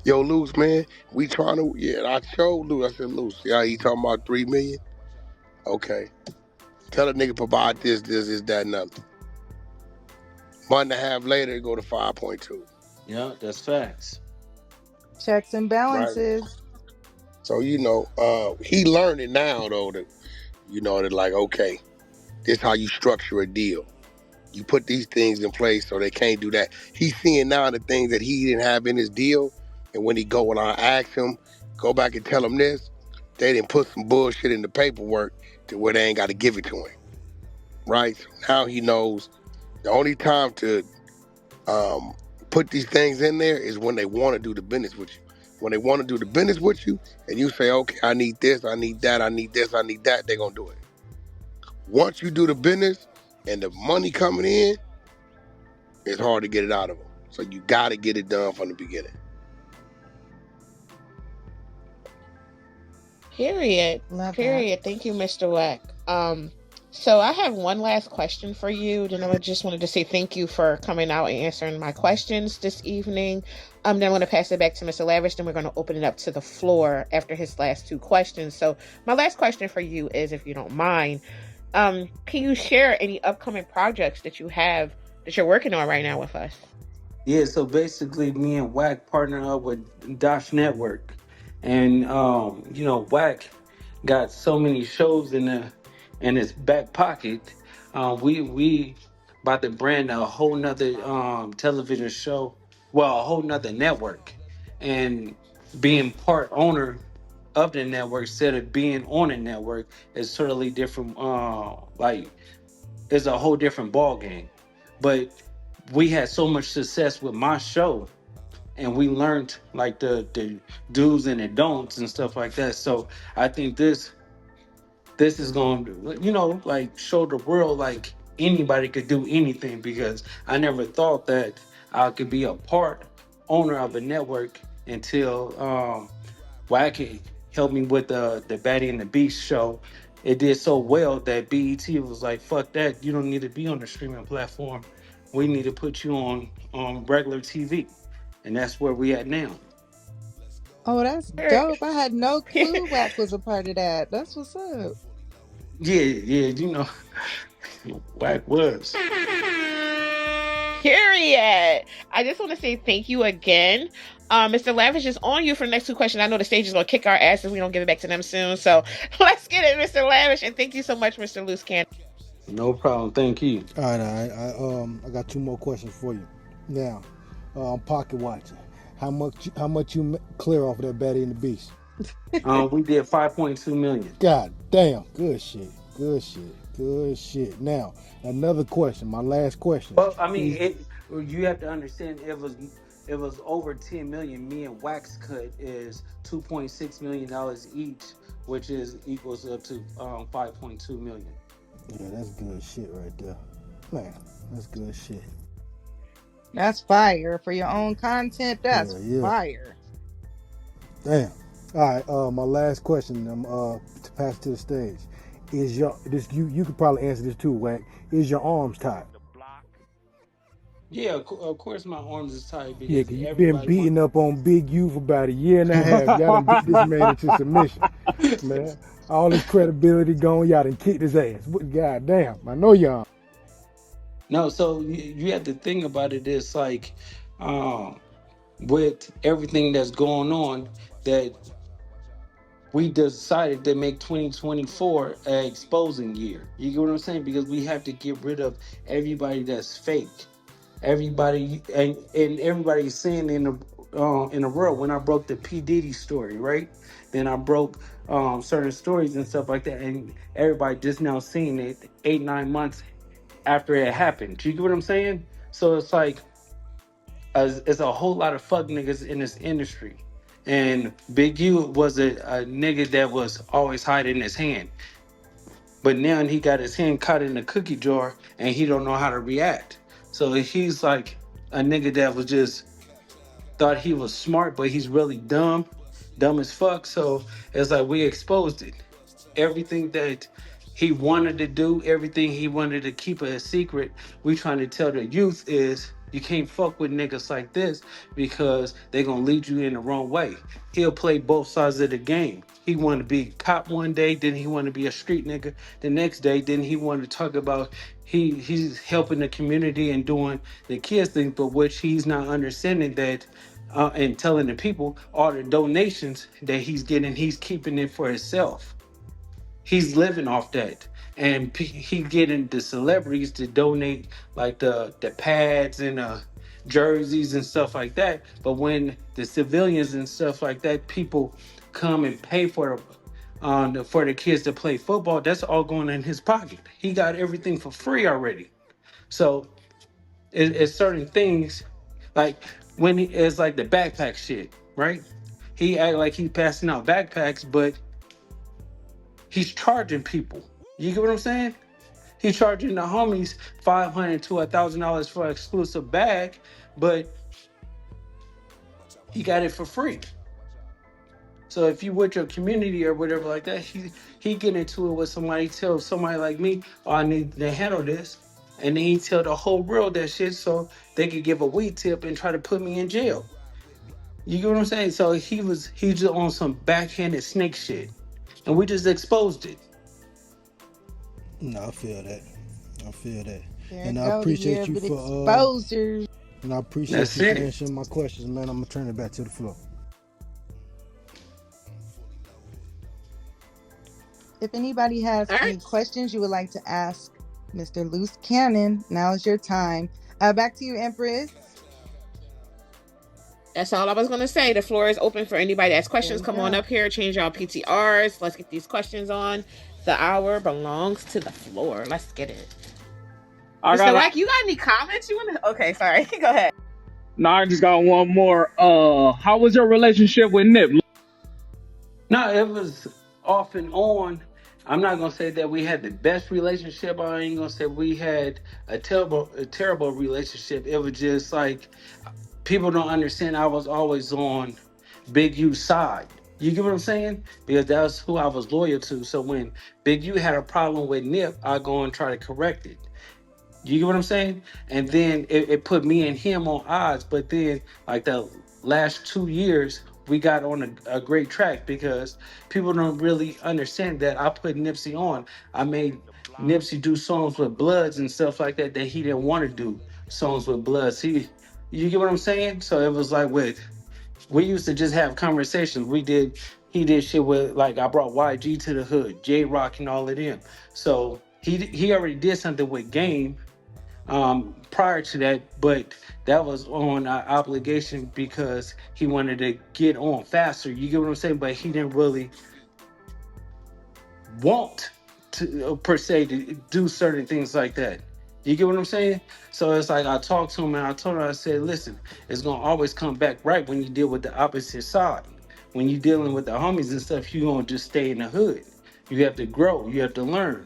Yo, Luce, man, we trying to, yeah, I showed Luce. I said, Luce, yeah, he talking about 3 million? Okay. Tell a nigga provide this, that, and other. Month and a half later, it go to 5.2. Yeah, that's facts. Checks and Right. balances. So, he learning now, though, that like, okay, this how you structure a deal. You put these things in place so they can't do that. He's seeing now the things that he didn't have in his deal. And when I ask him, go back and tell him this, they didn't put some bullshit in the paperwork to where they ain't got to give it to him. Right? So now he knows the only time to put these things in there is when they want to do the business with you. When they want to do the business with you and you say, okay, I need this, I need that, I need this, I need that, they're going to do it. Once you do the business and the money coming in, it's hard to get it out of them. So you got to get it done from the beginning. Period. Love that. Period. Thank you, Mr. Wack. So I have one last question for you. Then I just wanted to say thank you for coming out and answering my questions this evening. Then I'm going to pass it back to Mr. Lavish. Then we're going to open it up to the floor after his last two questions. So my last question for you is, if you don't mind, can you share any upcoming projects that you have that you're working on right now with us? Yeah, so basically, me and Wack partner up with Dosh Network, and Wack got so many shows in his back pocket. We about to brand a whole nother television show, well, a whole nother network, and being part owner of the network instead of being on a network is totally different. Like, it's a whole different ball game, but we had so much success with my show, and we learned like the do's and the don'ts and stuff like that. So I think this is going to, like, show the world like anybody could do anything, because I never thought that I could be a part owner of a network until Wack helped me with the Baddies and the BEATZ show. It did so well that BET was like, fuck that, you don't need to be on the streaming platform. We need to put you on regular TV. And that's where we at now. Oh, that's dope. I had no clue Wack was a part of that. That's what's up. Yeah, Wack was. Period. I just want to say thank you again. Mr. Lavish is on you for the next two questions. I know the stage is going to kick our ass if we don't give it back to them soon. So let's get it, Mr. Lavish. And thank you so much, Mr. Luce Cannon. No problem. Thank you. All right. I got two more questions for you. Now, I'm pocket watching. How much you clear off of that Baddie and the Beast? We did 5.2 million. God damn, good shit. Good shit. Now, another question. My last question. Well, I mean, you have to understand, it was over 10 million. Me and Wax cut is $2.6 million each, which is equals up to 5.2 million. Yeah, that's good shit right there. Man, that's good shit. That's fire. For your own content, that's Yeah. fire. Damn. All right. My last question. To pass to the stage. Is you could probably answer this too, Wack? Is your arms tied? Yeah, of course my arms is tight Yeah, because cause you've been everybody beating up on Big U for about a year and a half. Y'all done beat this man into submission, man. All his credibility gone. Y'all done kicked his ass. God damn. I know y'all. No, so you have to think about it. It's like, with everything that's going on that we decided to make 2024 an exposing year. You get what I'm saying? Because we have to get rid of everybody that's fake. Everybody and everybody's saying in the world. When I broke the P Diddy story, right? Then I broke certain stories and stuff like that, and everybody just now seeing it 8-9 months after it happened. You get what I'm saying? So it's like it's a whole lot of fuck niggas in this industry. And Big U was a nigga that was always hiding his hand. But now he got his hand caught in the cookie jar and he don't know how to react. So he's like a nigga that was just thought he was smart, but he's really dumb as fuck. So it's like we exposed it. Everything that he wanted to do, everything he wanted to keep a secret, we trying to tell the youth is you can't fuck with niggas like this because they gonna lead you in the wrong way. He'll play both sides of the game. He want to be cop one day, then he want to be a street nigga the next day, then he want to talk about he's helping the community and doing the kids thing, but which he's not understanding that and telling the people all the donations that he's getting, he's keeping it for himself. He's living off that, and he getting the celebrities to donate like the pads and jerseys and stuff like that. But when the civilians and stuff like that, people come and pay for the kids to play football, that's all going in his pocket. He got everything for free already. So it's certain things like when it's like the backpack shit, right? He act like he's passing out backpacks, but he's charging people. You get what I'm saying? He's charging the homies $500 to $1,000 for an exclusive bag, but he got it for free. So if you with your community or whatever like that, he get into it with somebody, tell somebody like me, oh, I need to handle this. And then he tell the whole world that shit so they could give a weed tip and try to put me in jail. You get what I'm saying? So he's just on some backhanded snake shit. And we just exposed it. No, I feel that. I feel that. There And it I go, the year appreciate of you the for exposers. and I appreciate That's you for it. answering my questions, man. I'm gonna turn it back to the floor. If anybody has All any right. questions you would like to ask Mr. Luce Cannon, now is your time. Back to you, Empress. That's all I was going to say. The floor is open for anybody that has questions. There you Come on go. up here, change y'all PTRs. Let's get these questions on. The hour belongs to the floor. Let's get it. I Mr. got Wack, you got any comments you want to? Okay, sorry. Go ahead. no, I just got one more. How was your relationship with Nip? No, it was off and on. I'm not gonna say that we had the best relationship. I ain't gonna say we had a terrible relationship. It was just like people don't understand. I was always on Big U's side. You get what I'm saying? Because that's who I was loyal to. So when Big U had a problem with Nip, I go and try to correct it. You get what I'm saying? And then it put me and him on odds. But then, like the last 2 years, we got on a great track because people don't really understand that I put Nipsey on. I made Nipsey do songs with Bloods and stuff like that he didn't want to do songs with Bloods. You get what I'm saying? So it was like we used to just have conversations. He did shit with, like, I brought YG to the hood, J Rock and all of them. So he already did something with Game prior to that, but that was on obligation because he wanted to get on faster. You get what I'm saying? But he didn't really want to per se to do certain things like that. You get what I'm saying? So it's like I talked to him and I told him, I said, listen, it's gonna always come back right when you deal with the opposite side. When you're dealing with the homies and stuff, you gonna just stay in the hood. You have to grow, you have to learn.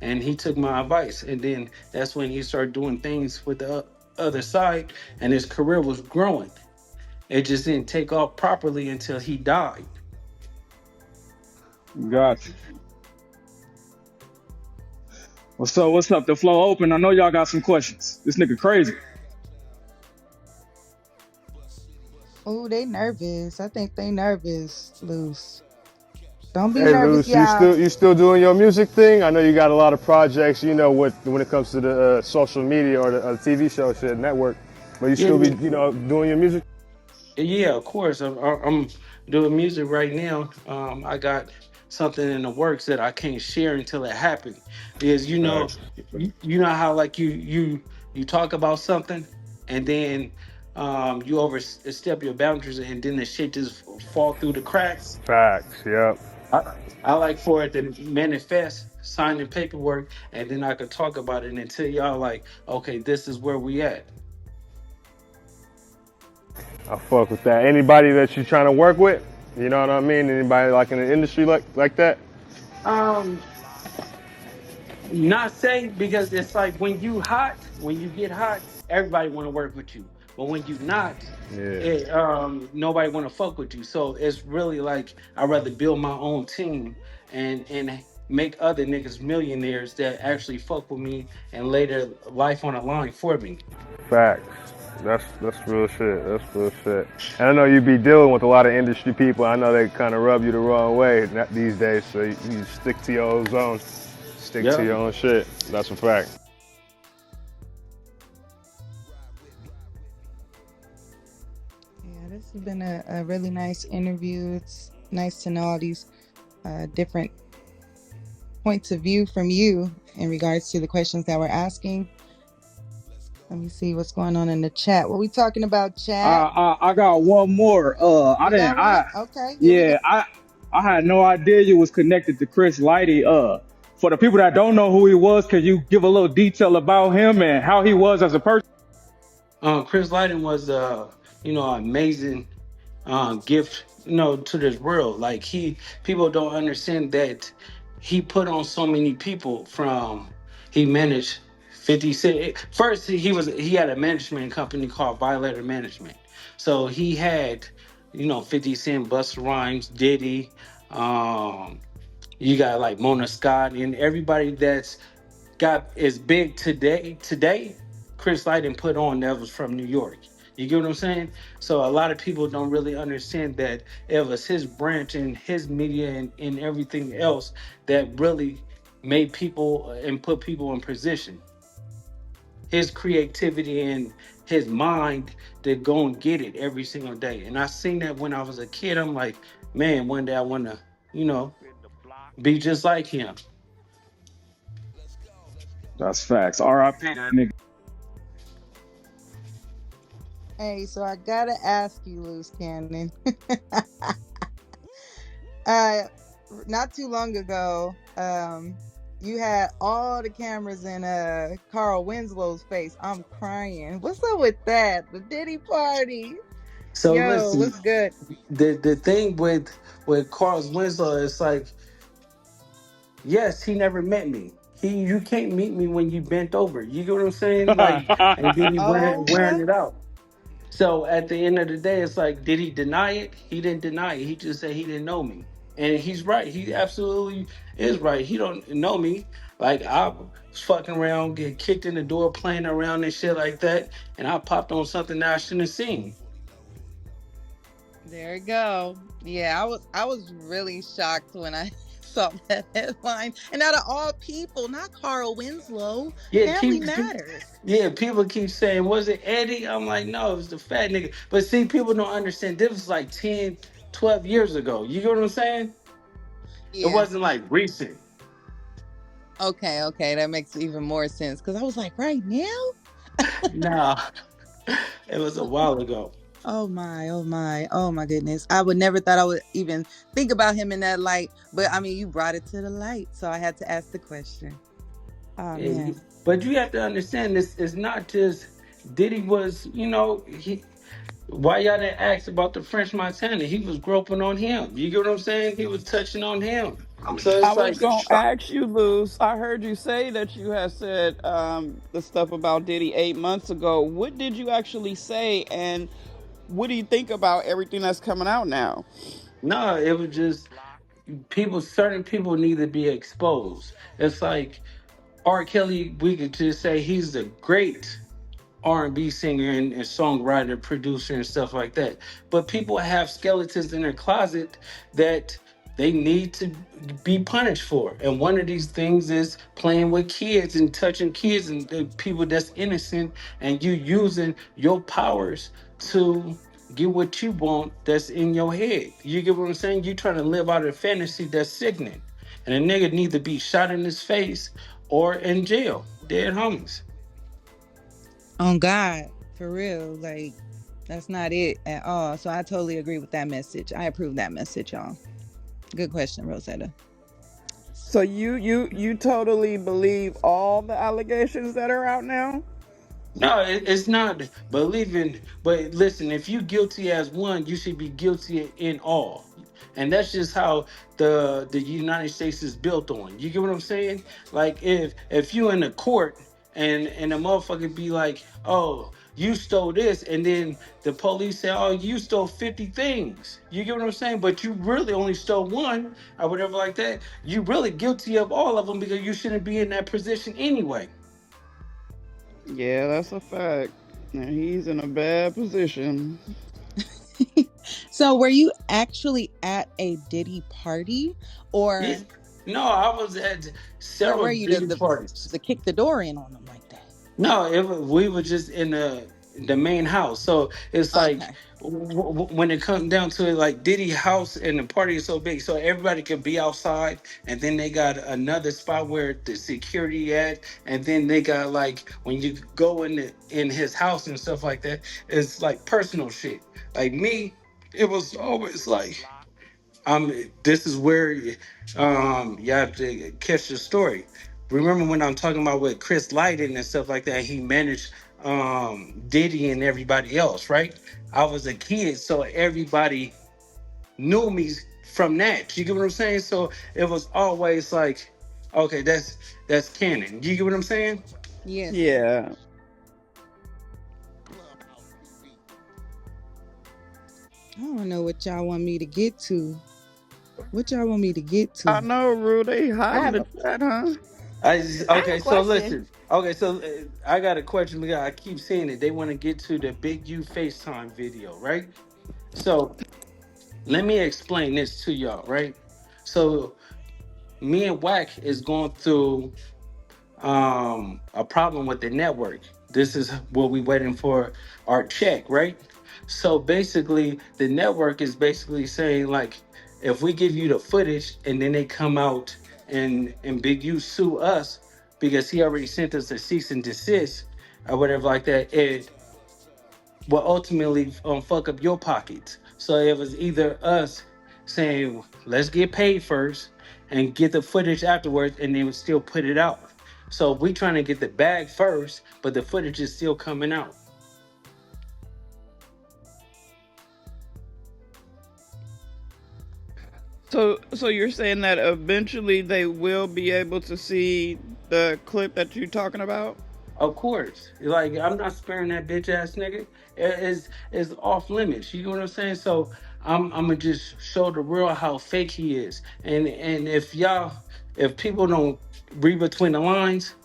And he took my advice, and then that's when he started doing things with the other side, and his career was growing. It just didn't take off properly until he died. Gotcha. What's up? The floor open. I know y'all got some questions. This nigga crazy. Oh, they nervous. I think they nervous, Luce. Don't be Hey, nervous, Luce, you y'all. still doing your music thing? I know you got a lot of projects, you know, when it comes to the social media or the TV show shit network. But you Yeah, still be, you know, doing your music? Yeah, of course. I'm doing music right now. I got something in the works that I can't share until it happens. Because Facts. you know how like you talk about something and then you overstep your boundaries and then the shit just fall through the cracks. Facts. Yep. I, I like for it to manifest, sign the paperwork, and then I could talk about it and tell y'all like, okay, this is where we at. I fuck with that. Anybody that you trying to work with, you know what I mean? Anybody like in the industry like that? Um, Not say because it's like when you get hot, everybody want to work with you. But when you not, Yeah. nobody want to fuck with you. So it's really like I'd rather build my own team and make other niggas millionaires that actually fuck with me and lay their life on the line for me. Facts. That's real shit. That's real shit. And I know you be dealing with a lot of industry people. I know they kind of rub you the wrong way these days. So you stick to your own zone, stick to Yeah. your own shit. That's a fact. Yeah, this has been a really nice interview. It's nice to know all these different points of view from you in regards to the questions that we're asking. Let me see what's going on in the chat. What we talking about, chat? I got one more. You got one? Okay, here we go. Yeah, I had no idea you was connected to Chris Lighty. For the people that don't know who he was, can you give a little detail about him and how he was as a person? Chris Lighton was amazing gift to this world. Like people don't understand that he put on so many people. From he managed 50 Cent. First he had a management company called Violator Management. So he had 50 Cent, Busta Rhymes, Diddy, you got like Mona Scott and everybody that's got is big today. Chris Lighton put on that was from New York. You get what I'm saying? So a lot of people don't really understand that it was his branch and his media and everything else that really made people and put people in position. His creativity and his mind to go and get it every single day. And I seen that when I was a kid. I'm like, man, one day I want to, you know, be just like him. That's facts. R.I.P. that nigga. Hey, so I gotta ask you, Luce Cannon. uh, not too long ago, you had all the cameras in Carl Winslow's face. I'm crying. What's up with that? The Diddy party. So Yo, listen, what's good? the thing with Carl Winslow is like, yes, he never met me. You can't meet me when you bent over. You get what I'm saying? Like, and then he wearing Okay. it out. So at the end of the day, it's like, did he deny it? He didn't deny it. He just said he didn't know me, and he's right. He absolutely is right. He don't know me. Like I was fucking around, get kicked in the door, playing around and shit like that, and I popped on something that I shouldn't have seen. There you go. Yeah, I was really shocked when I saw that headline. And out of all people, not Carl Winslow. Yeah, Family matters. people keep saying, was it Eddie? I'm like, no, it was the fat nigga. But see, people don't understand. This was like 10, 12 years ago. You get what I'm saying? It Yeah. wasn't like recent. Okay, that makes even more sense. Because I was like, right now? Nah, it was a while ago. Oh my goodness. I would never thought I would even think about him in that light. But I mean, you brought it to the light. So I had to ask the question. Oh Yeah, man. but you have to understand this is not just Diddy was, why y'all didn't ask about the French Montana? He was groping on him. You get what I'm saying? He was touching on him. So I it's was like, gonna ask you, Luce. I heard you say that you had said the stuff about Diddy 8 months ago. What did you actually say, and what do you think about everything that's coming out now? no, it was just certain people need to be exposed. It's like R. Kelly, we could just say he's a great R&B singer and songwriter, producer, and stuff like that. But people have skeletons in their closet that they need to be punished for. And one of these things is playing with kids and touching kids and people that's innocent, and you using your powers to get what you want that's in your head. You get what I'm saying? You trying to live out a fantasy that's sickening. And a nigga need to be shot in his face or in jail. Dead homies. On God, for real. Like, that's not it at all. So I totally agree with that message. I approve that message, y'all. Good question, Rosetta. So you totally believe all the allegations that are out now? No, it's not believing. But listen, if you guilty as one, you should be guilty in all, and that's just how the United States is built on. You get what I'm saying? Like if you in a court and a motherfucker be like, oh, you stole this, and then the police say, oh, you stole 50 things. You get what I'm saying? But you really only stole one or whatever like that. You really guilty of all of them because you shouldn't be in that position anyway. Yeah, that's a fact. And he's in a bad position. So were you actually at a Diddy party, Yeah. or No, I was at where several were you Diddy parties. to kick the door in on them like that? No, we were just in the main house. So it's like Okay. when it comes down to it, like Diddy house and the party is so big, so everybody could be outside. And then they got another spot where the security at, and then they got like when you go in his house and stuff like that, it's like personal shit. Like me, it was always like this is where you have to catch the story. Remember when I'm talking about with Chris Lighty and stuff like that, he managed Diddy and everybody else, right? I was a kid, so everybody knew me from that. You get what I'm saying? So it was always like, okay, that's canon. You get what I'm saying? Yes. Yeah. I don't know what y'all want me to get to. What y'all want me to get I to? know, Rue, they hot I in have the a chat, huh? I have a Okay, so question. listen. Okay, so I got a question. Because I keep saying it. They want to get to the Big U FaceTime video, right? So let me explain this to y'all, right? So me and Wack is going through a problem with the network. This is what we waiting for our check, right? So basically the network is basically saying like if we give you the footage and then they come out and Big U sue us because he already sent us a cease and desist or whatever like that, it will ultimately fuck up your pockets. So it was either us saying, let's get paid first and get the footage afterwards, and then still put it out. So we trying to get the bag first, but the footage is still coming out. So you're saying that eventually they will be able to see the clip that you're talking about? Of course, like I'm not sparing that bitch ass nigga. It's off limits. You know what I'm saying? So I'm gonna just show the real how fake he is. And if people don't read between the lines,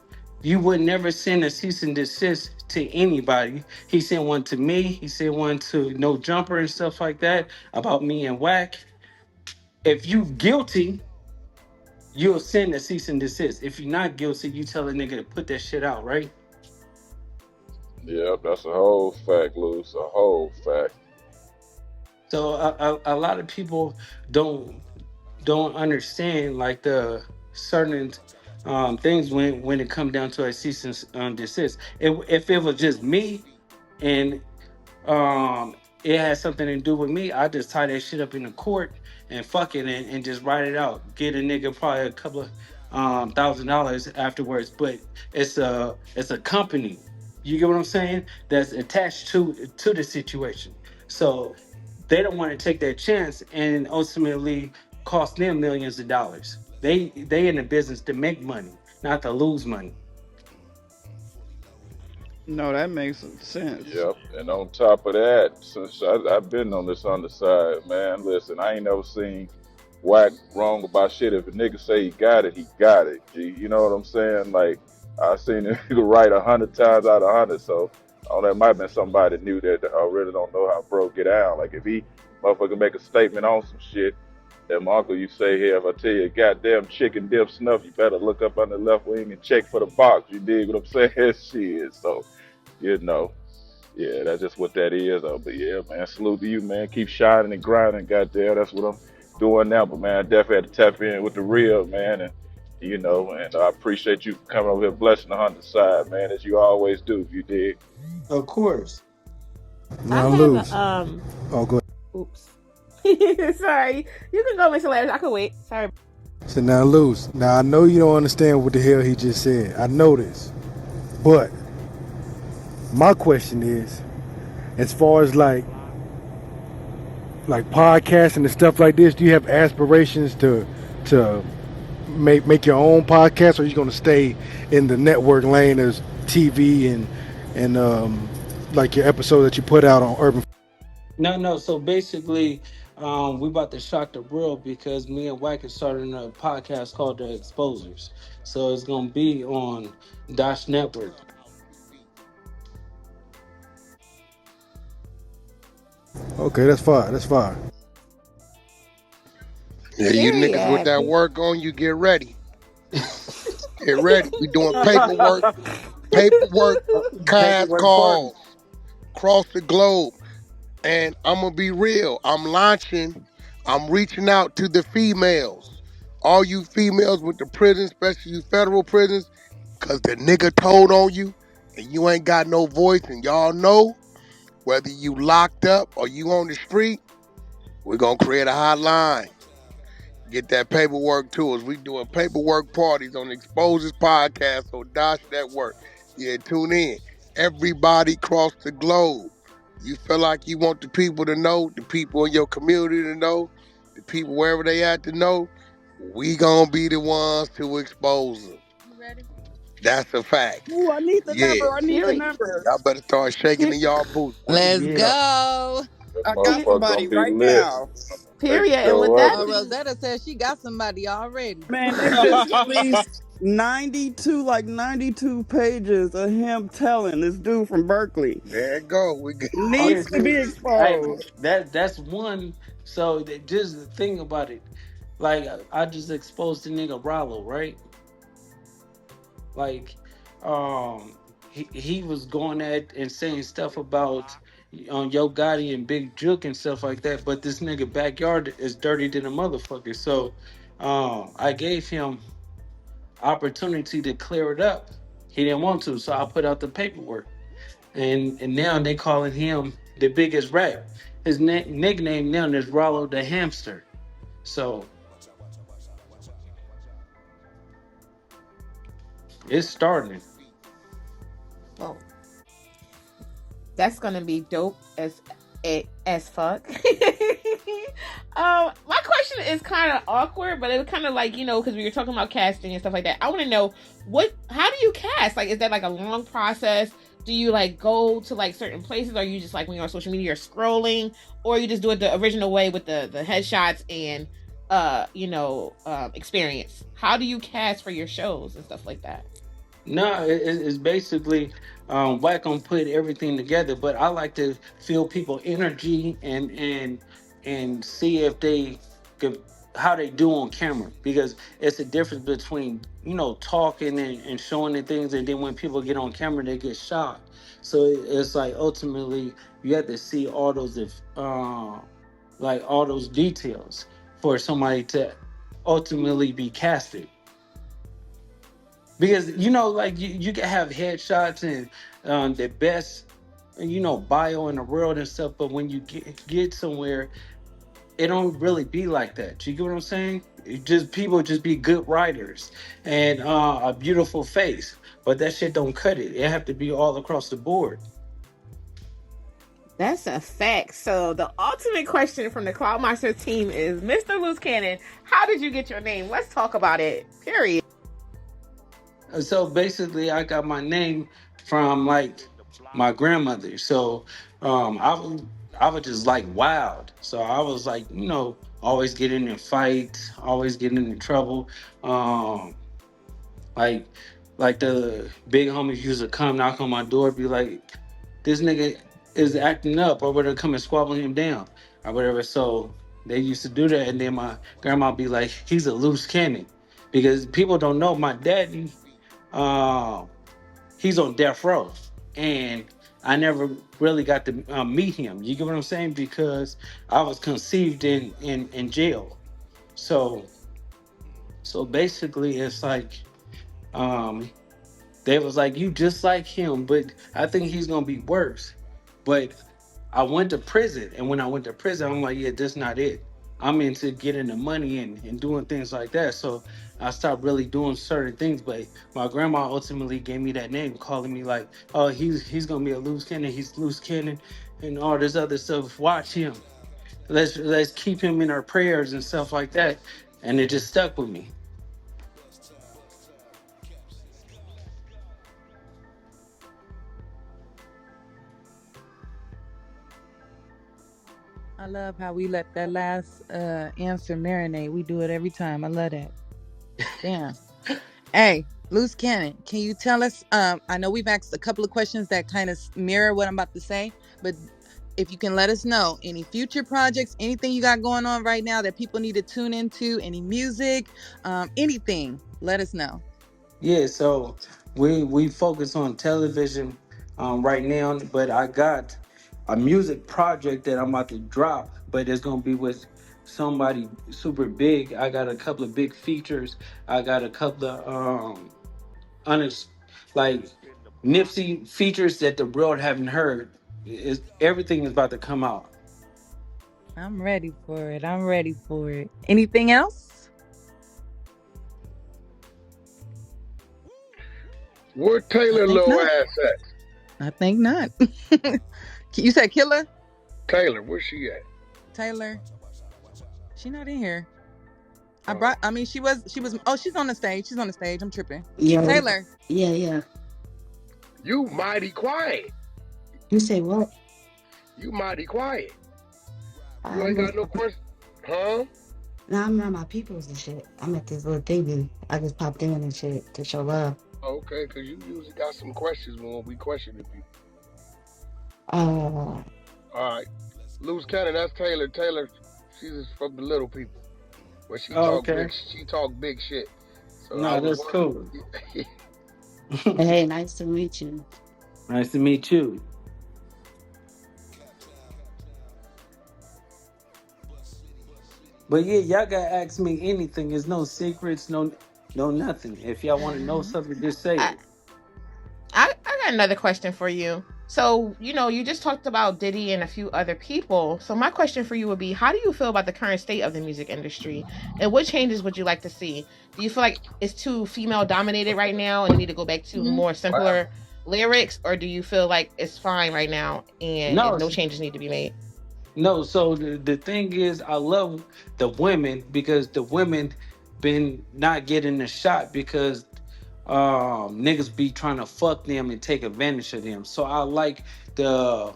you would never send a cease and desist to anybody. He sent one to me. He sent one to No Jumper and stuff like that about me and Wack. If you guilty, you'll send a cease and desist. If you're not guilty, you tell a nigga to put that shit out, right? Yep, that's a whole fact, Luce. A whole fact. So a lot of people don't understand like the certain things when it comes down to a cease and desist. If it was just me and it has something to do with me, I just tie that shit up in the court and fuck it and just write it out. Get a nigga probably a couple of $1,000 afterwards. But it's a company. You get what I'm saying? That's attached to the situation. So they don't want to take that chance and ultimately cost them millions of dollars. They in the business to make money, not to lose money. No, that makes sense. Yep, and on top of that, since I've been on this underside, man, listen, I ain't never seen Wack wrong about shit. If a nigga say he got it, he got it. You know what I'm saying? Like, I seen a nigga write 100 times out of 100, so that might have been somebody new that I really don't know how bro get down. Like, if he motherfucker make a statement on some shit, that my uncle you say here, if I tell you goddamn chicken dip snuff, you better look up on the left wing and check for the box. You dig what I'm saying? Shit, so, you know. Yeah, that's just what that is. Though. But yeah, man, salute to you, man. Keep shining and grinding. Goddamn, that's what I'm doing now. But man, I definitely had to tap in with the real man, and and I appreciate you coming over here, blessing the hunter side, man, as you always do. You did. Of course. I Now have a lose. Oh, go ahead. oops. Sorry. You can go, Mr. Letters. I can wait. Sorry. So now lose. Now I know you don't understand what the hell he just said. I know this. But my question is, as far as like podcasting and stuff like this, do you have aspirations to make your own podcast, or are you going to stay in the network lane as TV and like your episode that you put out on Urban? No. So basically, we about to shock the world because me and Wack is starting a podcast called The Exposers. So it's gonna be on Dash Network. Okay, that's fine. That's fine. Yeah, you niggas with Period. that work on you, get ready. Get ready. We doing paperwork, cast Paperwork Party. calls across the globe. And I'm gonna be real. I'm reaching out to the females. All you females with the prisons, especially you federal prisons, cause the nigga told on you and you ain't got no voice, and y'all know whether you locked up or you on the street, we're gonna create a hotline. Get that paperwork to us. We doing paperwork parties on the Exposures podcast on Dosh Network. Yeah, tune in. Everybody across the globe. You feel like you want the people to know, the people in your community to know, the people wherever they at to know, we gonna be the ones to expose them. You ready? That's a fact. Ooh, I need the Yeah. number. I need the Period. number. Y'all better start shaking in y'all boots. Let's Yeah. go. That I got motherfucker somebody gonna be right lit. now. Make Period. And with sure that Oh, others. being Rosetta says she got somebody already. Man, they just released 92 pages of him telling this dude from Berkeley There it go. We Yeah, needs to be see, hey, exposed. that's one. So just the thing about it, like I just exposed the nigga Rollo, right? Like, he was going at and saying stuff about Yo Gotti and Big Juke and stuff like that. But this nigga backyard is dirty than a motherfucker. So, I gave him opportunity to clear it up. He didn't want to, so I put out the paperwork. And now they calling him the biggest rat. His nickname now is Rollo the Hamster. So it's starting. well, that's gonna be dope as fuck. My question is kind of awkward, but it was kind of like, because we were talking about casting and stuff like that. I want to know how do you cast? Like, is that like a long process? Do you like go to like certain places? Or are you just like when you're on social media, you're scrolling, or you just do it the original way with the headshots and experience? How do you cast for your shows and stuff like that? No, it's basically Wack gonna put everything together, but I like to feel people energy and see if they could, how they do on camera, because it's a difference between talking and showing the things, and then when people get on camera they get shocked. So it's like ultimately you have to see all those like all those details for somebody to ultimately be casted. Because like you can have headshots and the best bio in the world and stuff, but when you get somewhere, it don't really be like that. You get what I'm saying? People just be good writers and a beautiful face, but that shit don't cut it. It have to be all across the board. That's a fact. So the ultimate question from the Cloud Monster team is, Mr. Luce Cannon, how did you get your name? Let's talk about it. Period. So basically, I got my name from like my grandmother. So I was just like wild. So I was like, always getting in fights, always getting into trouble. Um, like the big homies used to come knock on my door, be like, this nigga is acting up, or whatever, come and squabble him down, or whatever. So they used to do that, and then my grandma be like, he's a loose cannon, because people don't know my daddy. Uh, he's on death row, and I never really got to meet him. You get what I'm saying? Because I was conceived in jail. So basically, it's like um, they was like, you just like him, but I think he's gonna be worse. But I went to prison, and when I went to prison, I'm like, yeah, that's not it. I'm into getting the money and doing things like that. So I stopped really doing certain things. But my grandma ultimately gave me that name, calling me like, oh, he's gonna be a loose cannon. He's loose cannon, and all this other stuff. Watch him. Let's keep him in our prayers and stuff like that. And it just stuck with me. I love how we let that last answer marinate. We do it every time. I love that. Damn. Hey, Luce Cannon, can you tell us? I know we've asked a couple of questions that kind of mirror what I'm about to say, but if you can let us know any future projects, anything you got going on right now that people need to tune into, any music, anything, let us know. Yeah, so we focus on television right now, but I got a music project that I'm about to drop, but it's gonna be with somebody super big. I got a couple of big features. I got a couple of honest like Nipsey features that the world haven't heard. Is everything is about to come out. I'm ready for it. I'm ready for it. Anything else? Where I Taylor think little not. ass at? I think not. You said Killer? Taylor, where she at? Taylor? She not in here. Oh, She was, oh, she's on the stage. She's on the stage. I'm tripping. Yeah, Taylor. yeah. you mighty quiet. You say what? You mighty quiet. You I'm ain't got with, no question, huh? nah, I'm around my peoples and shit. I'm at this little thingy. I just popped in and shit to show love. Okay, because you usually got some questions when we questioning people. Uh, All right. Loose Cannon, that's Taylor. Taylor, she's just from the little people. But Oh, okay. she talk big shit. So I No, was that's cool. wondering. hey, nice to meet you. Nice to meet you. But yeah, y'all gotta ask me anything. There's no secrets, no nothing. If y'all want to know something, just say I, it. I got another question for you. So, you just talked about Diddy and a few other people. So my question for you would be, how do you feel about the current state of the music industry? And what changes would you like to see? Do you feel like it's too female dominated right now and you need to go back to more Wow. simpler lyrics? Or do you feel like it's fine right now and No, no changes need to be made? no. So the thing is, I love the women because the women been not getting a shot because niggas be trying to fuck them and take advantage of them. So I like the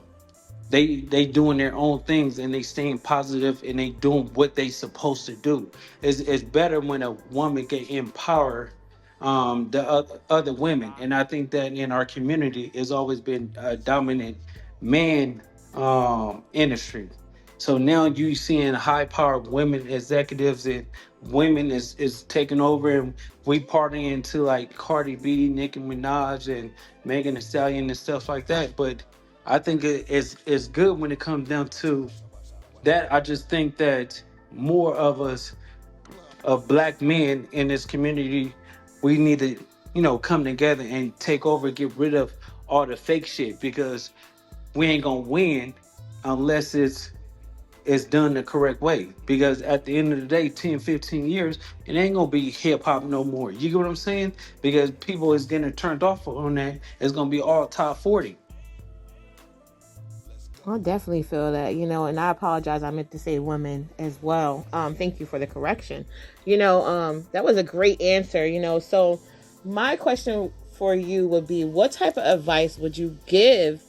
they doing their own things and they staying positive and they doing what they supposed to do. It's better when a woman can empower the other women, and I think that in our community has always been a dominant man industry. So now you seeing high powered women executives and women is taking over, and we partying to like Cardi B, Nicki Minaj, and Megan Thee Stallion and stuff like that. But I think it's good when it comes down to that. I just think that more of us, of black men in this community, we need to, come together and take over, get rid of all the fake shit because we ain't gonna win unless it's done the correct way. Because at the end of the day, 10, 15 years, it ain't gonna be hip hop no more. You get what I'm saying? Because people is getting turned off on that. It's gonna be all top 40. I definitely feel that, and I apologize. I meant to say women as well. Thank you for the correction. That was a great answer, So my question for you would be, what type of advice would you give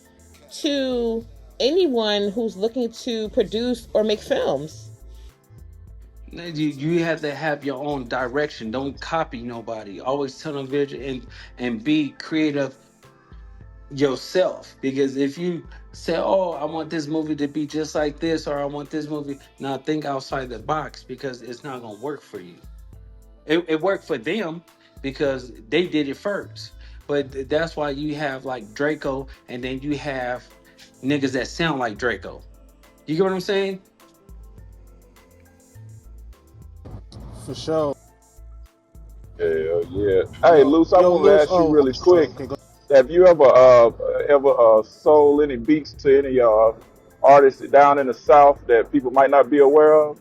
to anyone who's looking to produce or make films? You have to have your own direction. Don't copy nobody. Always tell them vision and be creative yourself. Because if you say, "Oh, I want this movie to be just like this," or "I want this movie," now think outside the box because it's not gonna work for you. It worked for them because they did it first. But that's why you have like Draco, and then you have niggas that sound like Draco. You get what I'm saying? For sure. Hell yeah. Hey, Yo, Luce, I yo, want to Luce. ask you Oh, really quick. okay. Go. Have you ever sold any beats to any artists down in the South that people might not be aware of?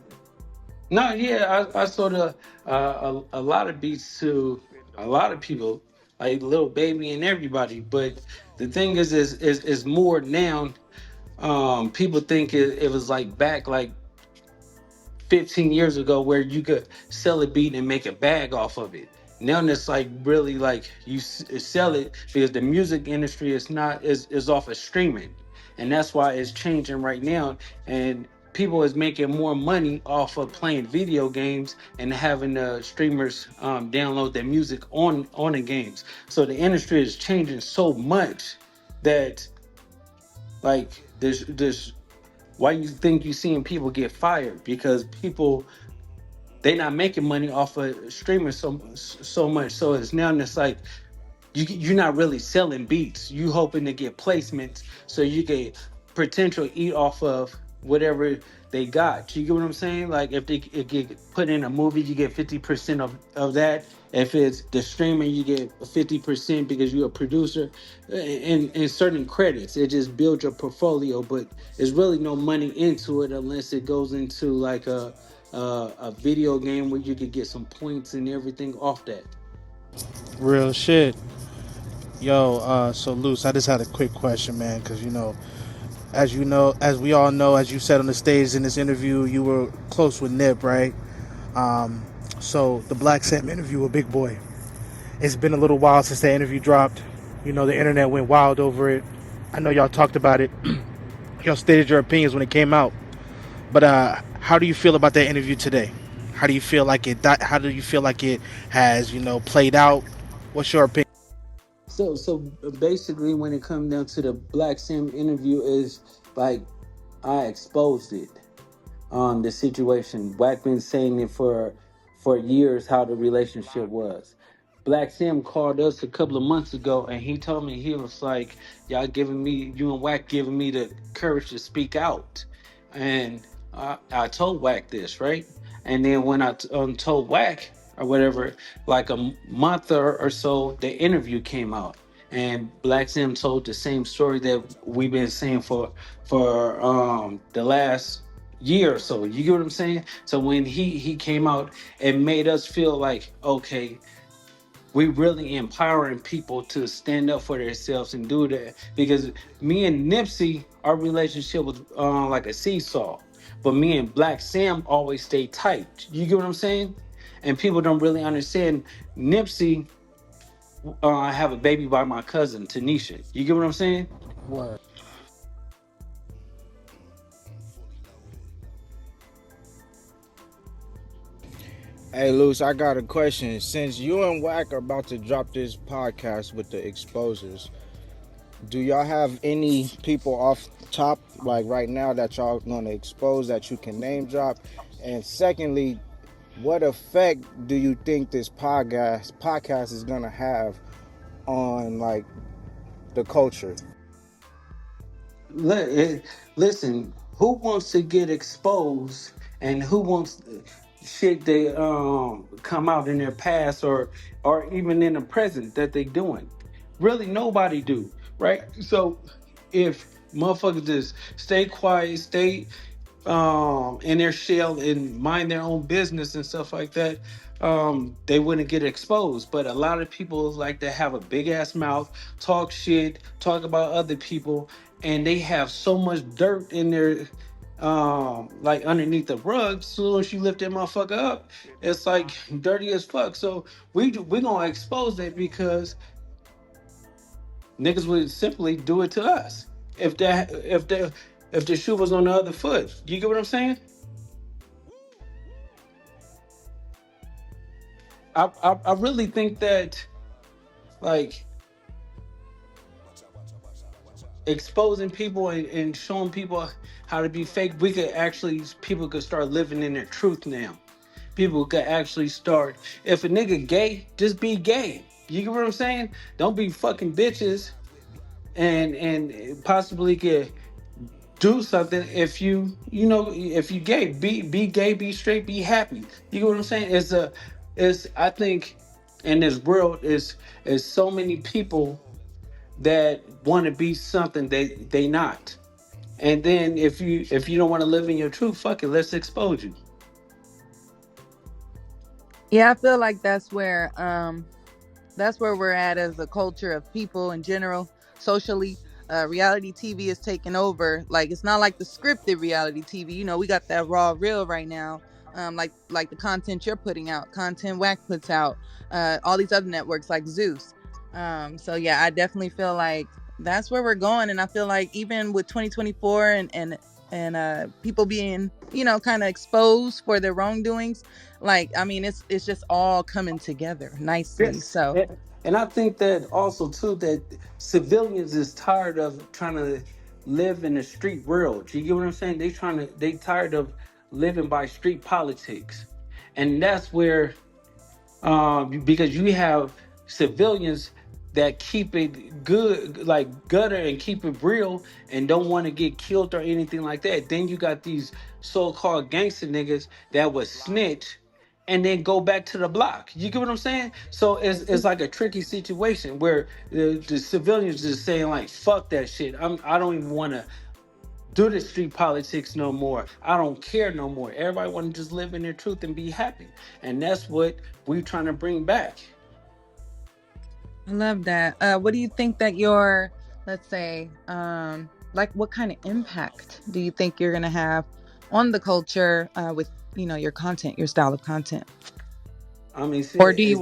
No, yeah, I sort of a lot of beats to a lot of people, like Little Baby and everybody. But the thing is more now. People think it was like back like 15 years ago where you could sell a beat and make a bag off of it. Now it's like really like sell it because the music industry is off of streaming, and that's why it's changing right now. And people is making more money off of playing video games and having the streamers download their music on the games. So the industry is changing so much that like there's why you think you seeing people get fired because people they not making money off of streaming so much. So it's now it's like you're not really selling beats. You hoping to get placements so you can potential eat off of whatever they got. You get what I'm saying? Like if they get put in a movie, you get 50% of that. If it's the streaming, you get 50% because you're a producer. And certain credits, it just builds your portfolio. But there's really no money into it unless it goes into like a video game where you could get some points and everything off that. Real shit. Yo, so Luce, I just had a quick question, man, because as we all know, as you said on the stage in this interview, you were close with Nip, right? Um, so the Black Sam interview with Big Boy. It's been a little while since the interview dropped. You know, the internet went wild over it. I know y'all talked about it. Y'all stated your opinions when it came out. But how do you feel about that interview today? How do you feel like it? How do you feel like it has, played out? What's your opinion? So basically, when it comes down to the Black Sam interview, is like I exposed it. The situation. Wack been saying it for years how the relationship was. Black Sam called us a couple of months ago and he told me he was like, y'all giving me you and Wack giving me the courage to speak out. And I told Wack this, right? And then when I told Wack or whatever, like a month or so, the interview came out. And Black Sam told the same story that we've been saying for the last year or so. You get what I'm saying? So when he came out, it made us feel like, okay, we really empowering people to stand up for themselves and do that. Because me and Nipsey, our relationship was like a seesaw. But me and Black Sam always stay tight. You get what I'm saying? And people don't really understand Nipsey have a baby by my cousin, Tanisha. You get what I'm saying? Word. Hey, Luce, I got a question. Since you and Wack are about to drop this podcast with the exposers, do y'all have any people off top, like right now, that y'all gonna expose that you can name drop? And secondly, what effect do you think this podcast is gonna have on like the culture? Listen, who wants to get exposed and who wants shit they come out in their past or even in the present that they doing? Really nobody do, right? So if motherfuckers just stay quiet, stay in their shell and mind their own business and stuff like that, they wouldn't get exposed. But a lot of people like to have a big ass mouth, talk shit, talk about other people, and they have so much dirt in their like underneath the rug. Soon as you lift that motherfucker up, it's like dirty as fuck. So we gonna expose that because niggas would simply do it to us if the shoe was on the other foot. You get what I'm saying? I really think that like exposing people and showing people how to be fake, people could start living in their truth now. People could actually start, if a nigga gay, just be gay. You get what I'm saying? Don't be fucking bitches and possibly get do something if if you gay, be gay, be straight, be happy. You get what I'm saying? It's I think in this world is so many people that want to be something they not. And then if you don't want to live in your truth, fuck it, let's expose you. Yeah, I feel like that's where we're at as a culture of people in general, socially. Reality TV is taking over. Like, it's not like the scripted reality TV. You know, we got that raw real right now. Like the content you're putting out, content Wack puts out, all these other networks like Zeus. So yeah, I definitely feel like that's where we're going. And I feel like even with 2024 and people being, kind of exposed for their wrongdoings, like, I mean, it's just all coming together nicely. Yes. So And I think that also too that civilians is tired of trying to live in the street world. You get what I'm saying? They tired of living by street politics. And that's where because you have civilians that keep it good, like gutter, and keep it real, and don't want to get killed or anything like that. Then you got these so-called gangster niggas that would snitch and then go back to the block. You get what I'm saying? So it's like a tricky situation where the civilians just saying like, fuck that shit. I don't even want to do the street politics no more. I don't care no more. Everybody want to just live in their truth and be happy. And that's what we're trying to bring back. I love that. What do you think that your, let's say, like, what kind of impact do you think you're gonna have on the culture with your content, your style of content? I mean, Or shit, do you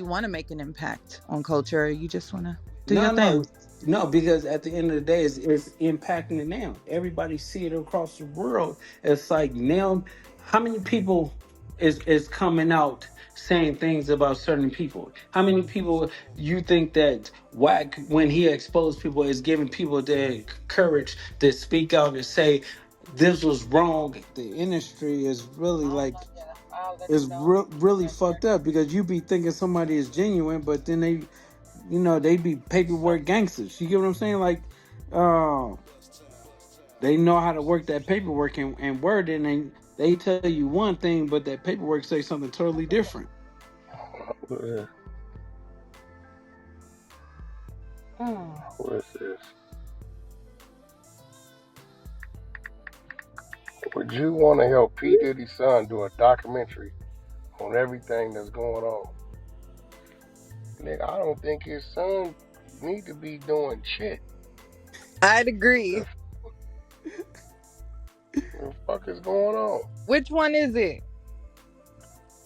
wanna make an impact on culture, or you just wanna do your no, thing? no, because at the end of the day, it's impacting it now. Everybody see it across the world. It's like now, how many people is coming out saying things about certain people? How many people you think that Wack, when he exposed people, is giving people the courage to speak out and say this was wrong? The industry is really like really fucked up because you be thinking somebody is genuine, but then they be paperwork gangsters. You get what I'm saying? Like, they know how to work that paperwork and word it, and they tell you one thing, but that paperwork say something totally different. Yeah. What is this? Would you want to help P. Diddy's son do a documentary on everything that's going on? Nigga, I don't think his son need to be doing shit. I'd agree. What the fuck is going on? Which one is it?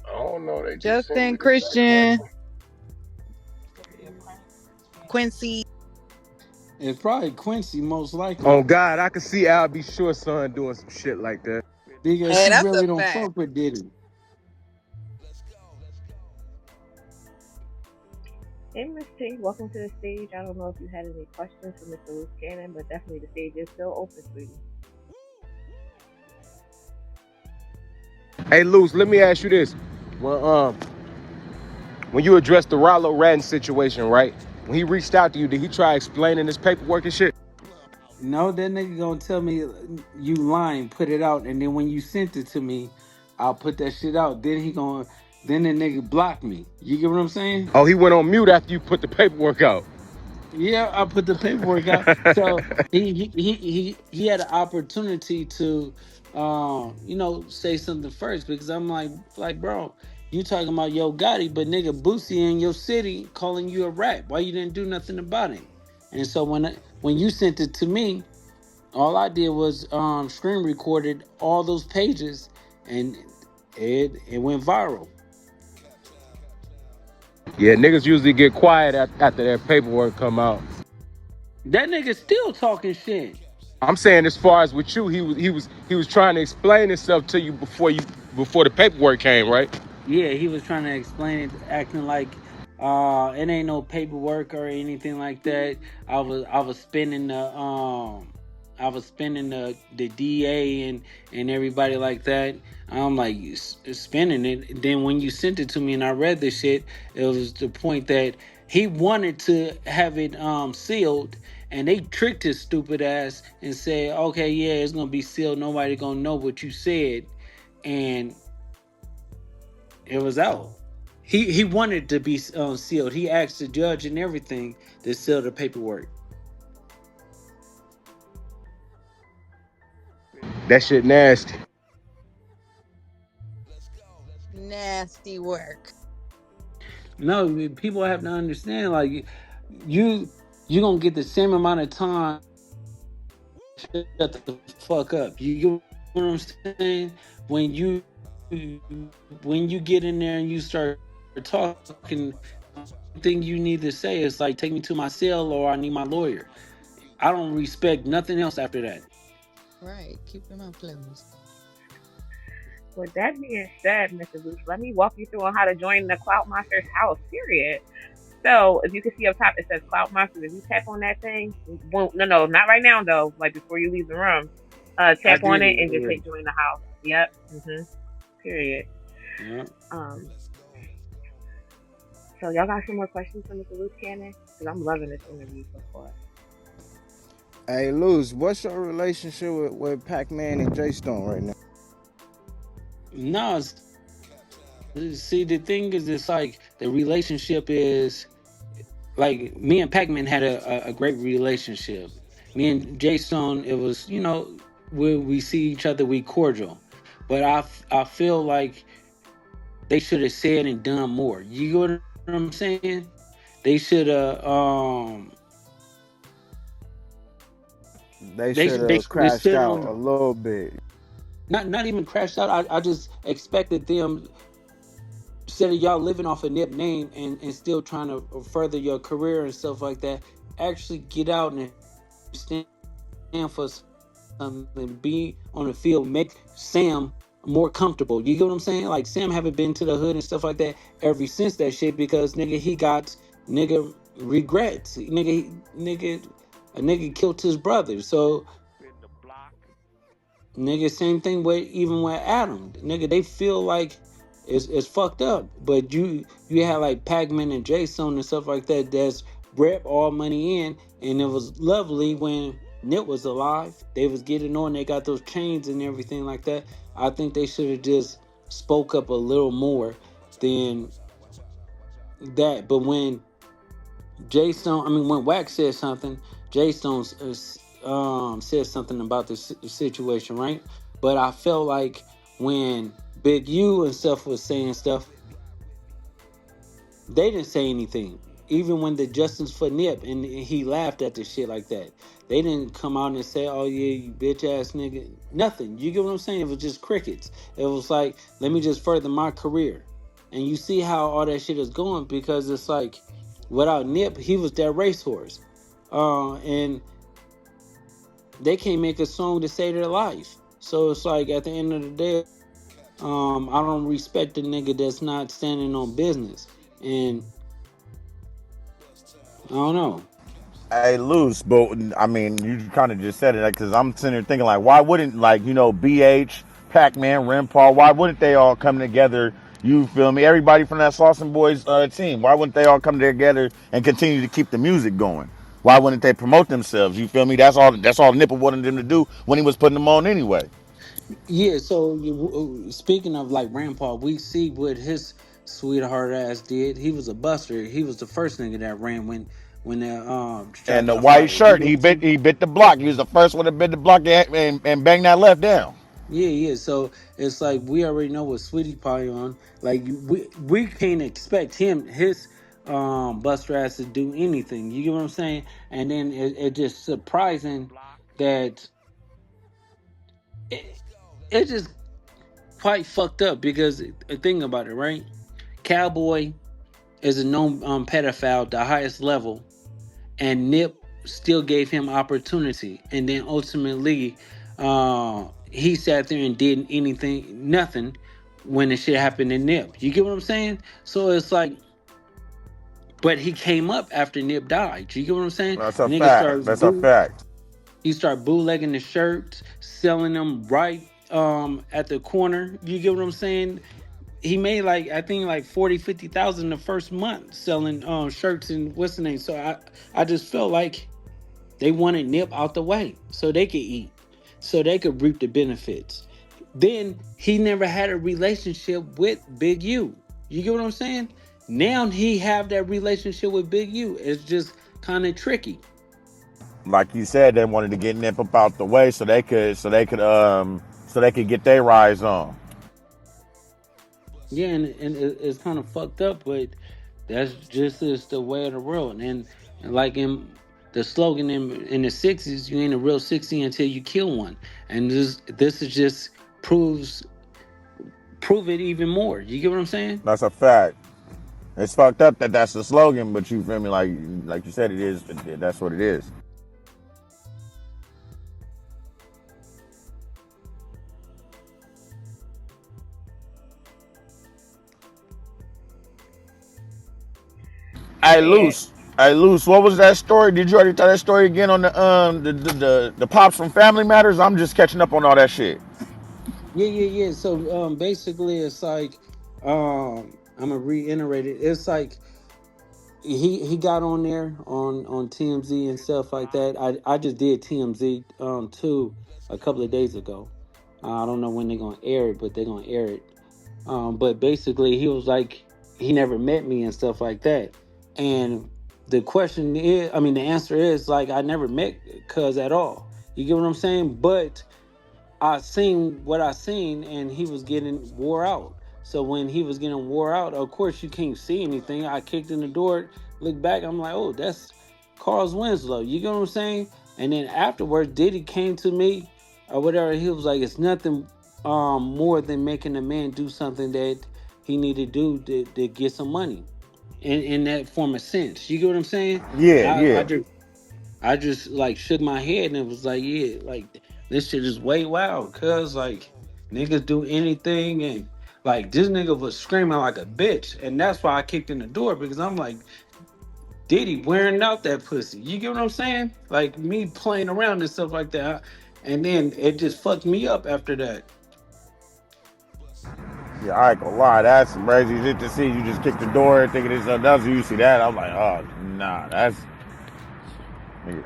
I don't know. They just sent me Justin, the thing. Christian, Quincy. It's probably Quincy, most likely, Oh God, I could see Al B. Short's son doing some shit like that. because Hey, he that's a really don't fact. fuck with Diddy. Hey, Miss T, welcome to the stage. I don't know if you had any questions for Mr. Luce Cannon, but definitely the stage is still open for you. Hey, Luce, let me ask you this: when you addressed the Rollo Radin situation, right? When he reached out to you, did he try explaining his paperwork and shit? No, that nigga gonna tell me you lying, put it out, and then when you sent it to me, I'll put that shit out. Then the nigga blocked me. You get what I'm saying? Oh, he went on mute after you put the paperwork out. Yeah, I put the paperwork out. So he had an opportunity to, say something first, because I'm like, bro, you talking about Yo Gotti, but nigga Boosie in your city calling you a rat. Why you didn't do nothing about it? And so when you sent it to me, all I did was screen recorded all those pages, and it went viral. Yeah, niggas usually get quiet after their paperwork come out. That nigga still talking shit. I'm saying, as far as with you, he was trying to explain himself to you before the paperwork came, right? Yeah, he was trying to explain it, acting like it ain't no paperwork or anything like that. I was spinning the I was spending the DA and everybody like that. I'm like spending it. And then when you sent it to me and I read the shit, it was the point that he wanted to have it sealed, and they tricked his stupid ass and said, okay, yeah, it's gonna be sealed. Nobody gonna know what you said, and it was out. He wanted to be sealed. He asked the judge and everything to seal the paperwork. That shit nasty. Nasty work. No, people have to understand. Like you gonna get the same amount of time. Shut the fuck up. You know what I'm saying? When you get in there and you start talking, thing you need to say is like, take me to my cell or I need my lawyer. I don't respect nothing else after that. Right. Keep your mouth closed. With that being said, Mr. Luce, let me walk you through on how to join the Clout Monsters house, period. So, if you can see up top, it says Clout Monsters. If you tap on that thing, no, not right now, though, like before you leave the room, I tap on did it and just already. hit join the house. Yep. Period. Yeah. So, y'all got some more questions for Mr. Luce Cannon? Because I'm loving this interview so far. Hey, Luz, what's your relationship with Pac-Man and J Stone right now? No, see, the thing is, it's like the relationship is like me and Pac-Man had a great relationship. Me and Jason, it was, we see each other, we cordial. But I feel like they should have said and done more. You know what I'm saying? They should have They they should they have they crashed stood out a on, little bit. not even crashed out. I just expected them, instead of y'all living off a Nip name and still trying to further your career and stuff like that, actually get out and stand for something, be on the field, make Sam more comfortable. You get what I'm saying? Like, Sam haven't been to the hood and stuff like that ever since that shit, because nigga, he got nigga regrets. A nigga killed his brother. So nigga, same thing with even with Adam. Nigga, they feel like it's fucked up. But you had like Pac-Man and Jason and stuff like that that's rep all money in, and it was lovely when Nip was alive. They was getting on, they got those chains and everything like that. I think they should have just spoke up a little more than that. But when when Wack said something, Jason said something about this situation, right? But I felt like when Big U and stuff was saying stuff, they didn't say anything. Even when the Justice for Nip and he laughed at the shit like that, they didn't come out and say, "Oh yeah, you bitch ass nigga." Nothing. You get what I'm saying? It was just crickets. It was like, let me just further my career. And you see how all that shit is going, because it's like, without Nip, he was that racehorse, and they can't make a song to save their life. So it's like, at the end of the day, I don't respect the nigga that's not standing on business. And I don't know. Hey, Luce, but I mean, you kind of just said it, because I'm sitting here thinking, like, why wouldn't, like, BH, Pac-Man, Ren Paul, why wouldn't they all come together? You feel me? Everybody from that Slauson Boys team, why wouldn't they all come together and continue to keep the music going? Why wouldn't they promote themselves? You feel me? That's all Nipple wanted them to do when he was putting them on anyway. Yeah, so speaking of like Rampart, we see what his sweetheart ass did. He was a buster. He was the first nigga that ran when that trap And the got white fired. You shirt, know what he I'm saying? bit the block. He was the first one to bit the block and bang that left down. Yeah. So it's like, we already know what Sweetie Pie on. Like, we can't expect his buster ass to do anything. You get what I'm saying? And then it just surprising that it just quite fucked up, because think about it, right? Cowboy is a known pedophile, the highest level, and Nip still gave him opportunity, and then ultimately, he sat there and did nothing when the shit happened to Nip. You get what I'm saying? So it's like, but he came up after Nip died. You get what I'm saying? That's The a nigga fact. started That's a fact. He started bootlegging the shirts, selling them right at the corner. You get what I'm saying? He made like I think like 40, 50,000 the first month selling shirts and what's the name. So I just felt like they wanted Nip out the way so they could eat, so they could reap the benefits. Then he never had a relationship with Big U. You get what I'm saying? Now he have that relationship with Big U. It's just kind of tricky. Like you said, they wanted to get Nip up out the way so they could get their rise on. Yeah, and it's kind of fucked up, but that's just is the way of the world. And like in the slogan in the '60s, you ain't a real 60 until you kill one. And this is just prove it even more. You get what I'm saying? That's a fact. It's fucked up that that's the slogan, but you feel me? Like you said, it is. That's what it is. Hey, Yeah. Luce. Hey, Luce. What was that story? Did you already tell that story again on the pops from Family Matters? I'm just catching up on all that shit. Yeah. So basically it's like I'm gonna reiterate it. It's like he got on there on TMZ and stuff like that. I just did TMZ too a couple of days ago. I don't know when they're gonna air it, but they're gonna air it. But basically, he was like, he never met me and stuff like that. And the question is, I mean, the answer is like, I never met Cuz at all. You get what I'm saying? But I seen what I seen, and he was getting wore out. So when he was getting wore out, of course you can't see anything. I kicked in the door, looked back, I'm like, oh, that's Carl's Winslow. You get what I'm saying? And then afterwards, Diddy came to me or whatever. He was like, it's nothing more than making a man do something that he need to do to get some money. In that form of sense. You get what I'm saying? Yeah, I yeah. just I just like shook my head and it was like, yeah, like this shit is way wild, cuz like niggas do anything and like this nigga was screaming like a bitch. And that's why I kicked in the door because I'm like, Diddy wearing out that pussy. You get what I'm saying? Like me playing around and stuff like that. And then it just fucked me up after that. Yeah, I ain't gonna lie, that's some crazy shit to see. You just kick the door and thinking it's something else. You see that, I'm like, oh, nah, that's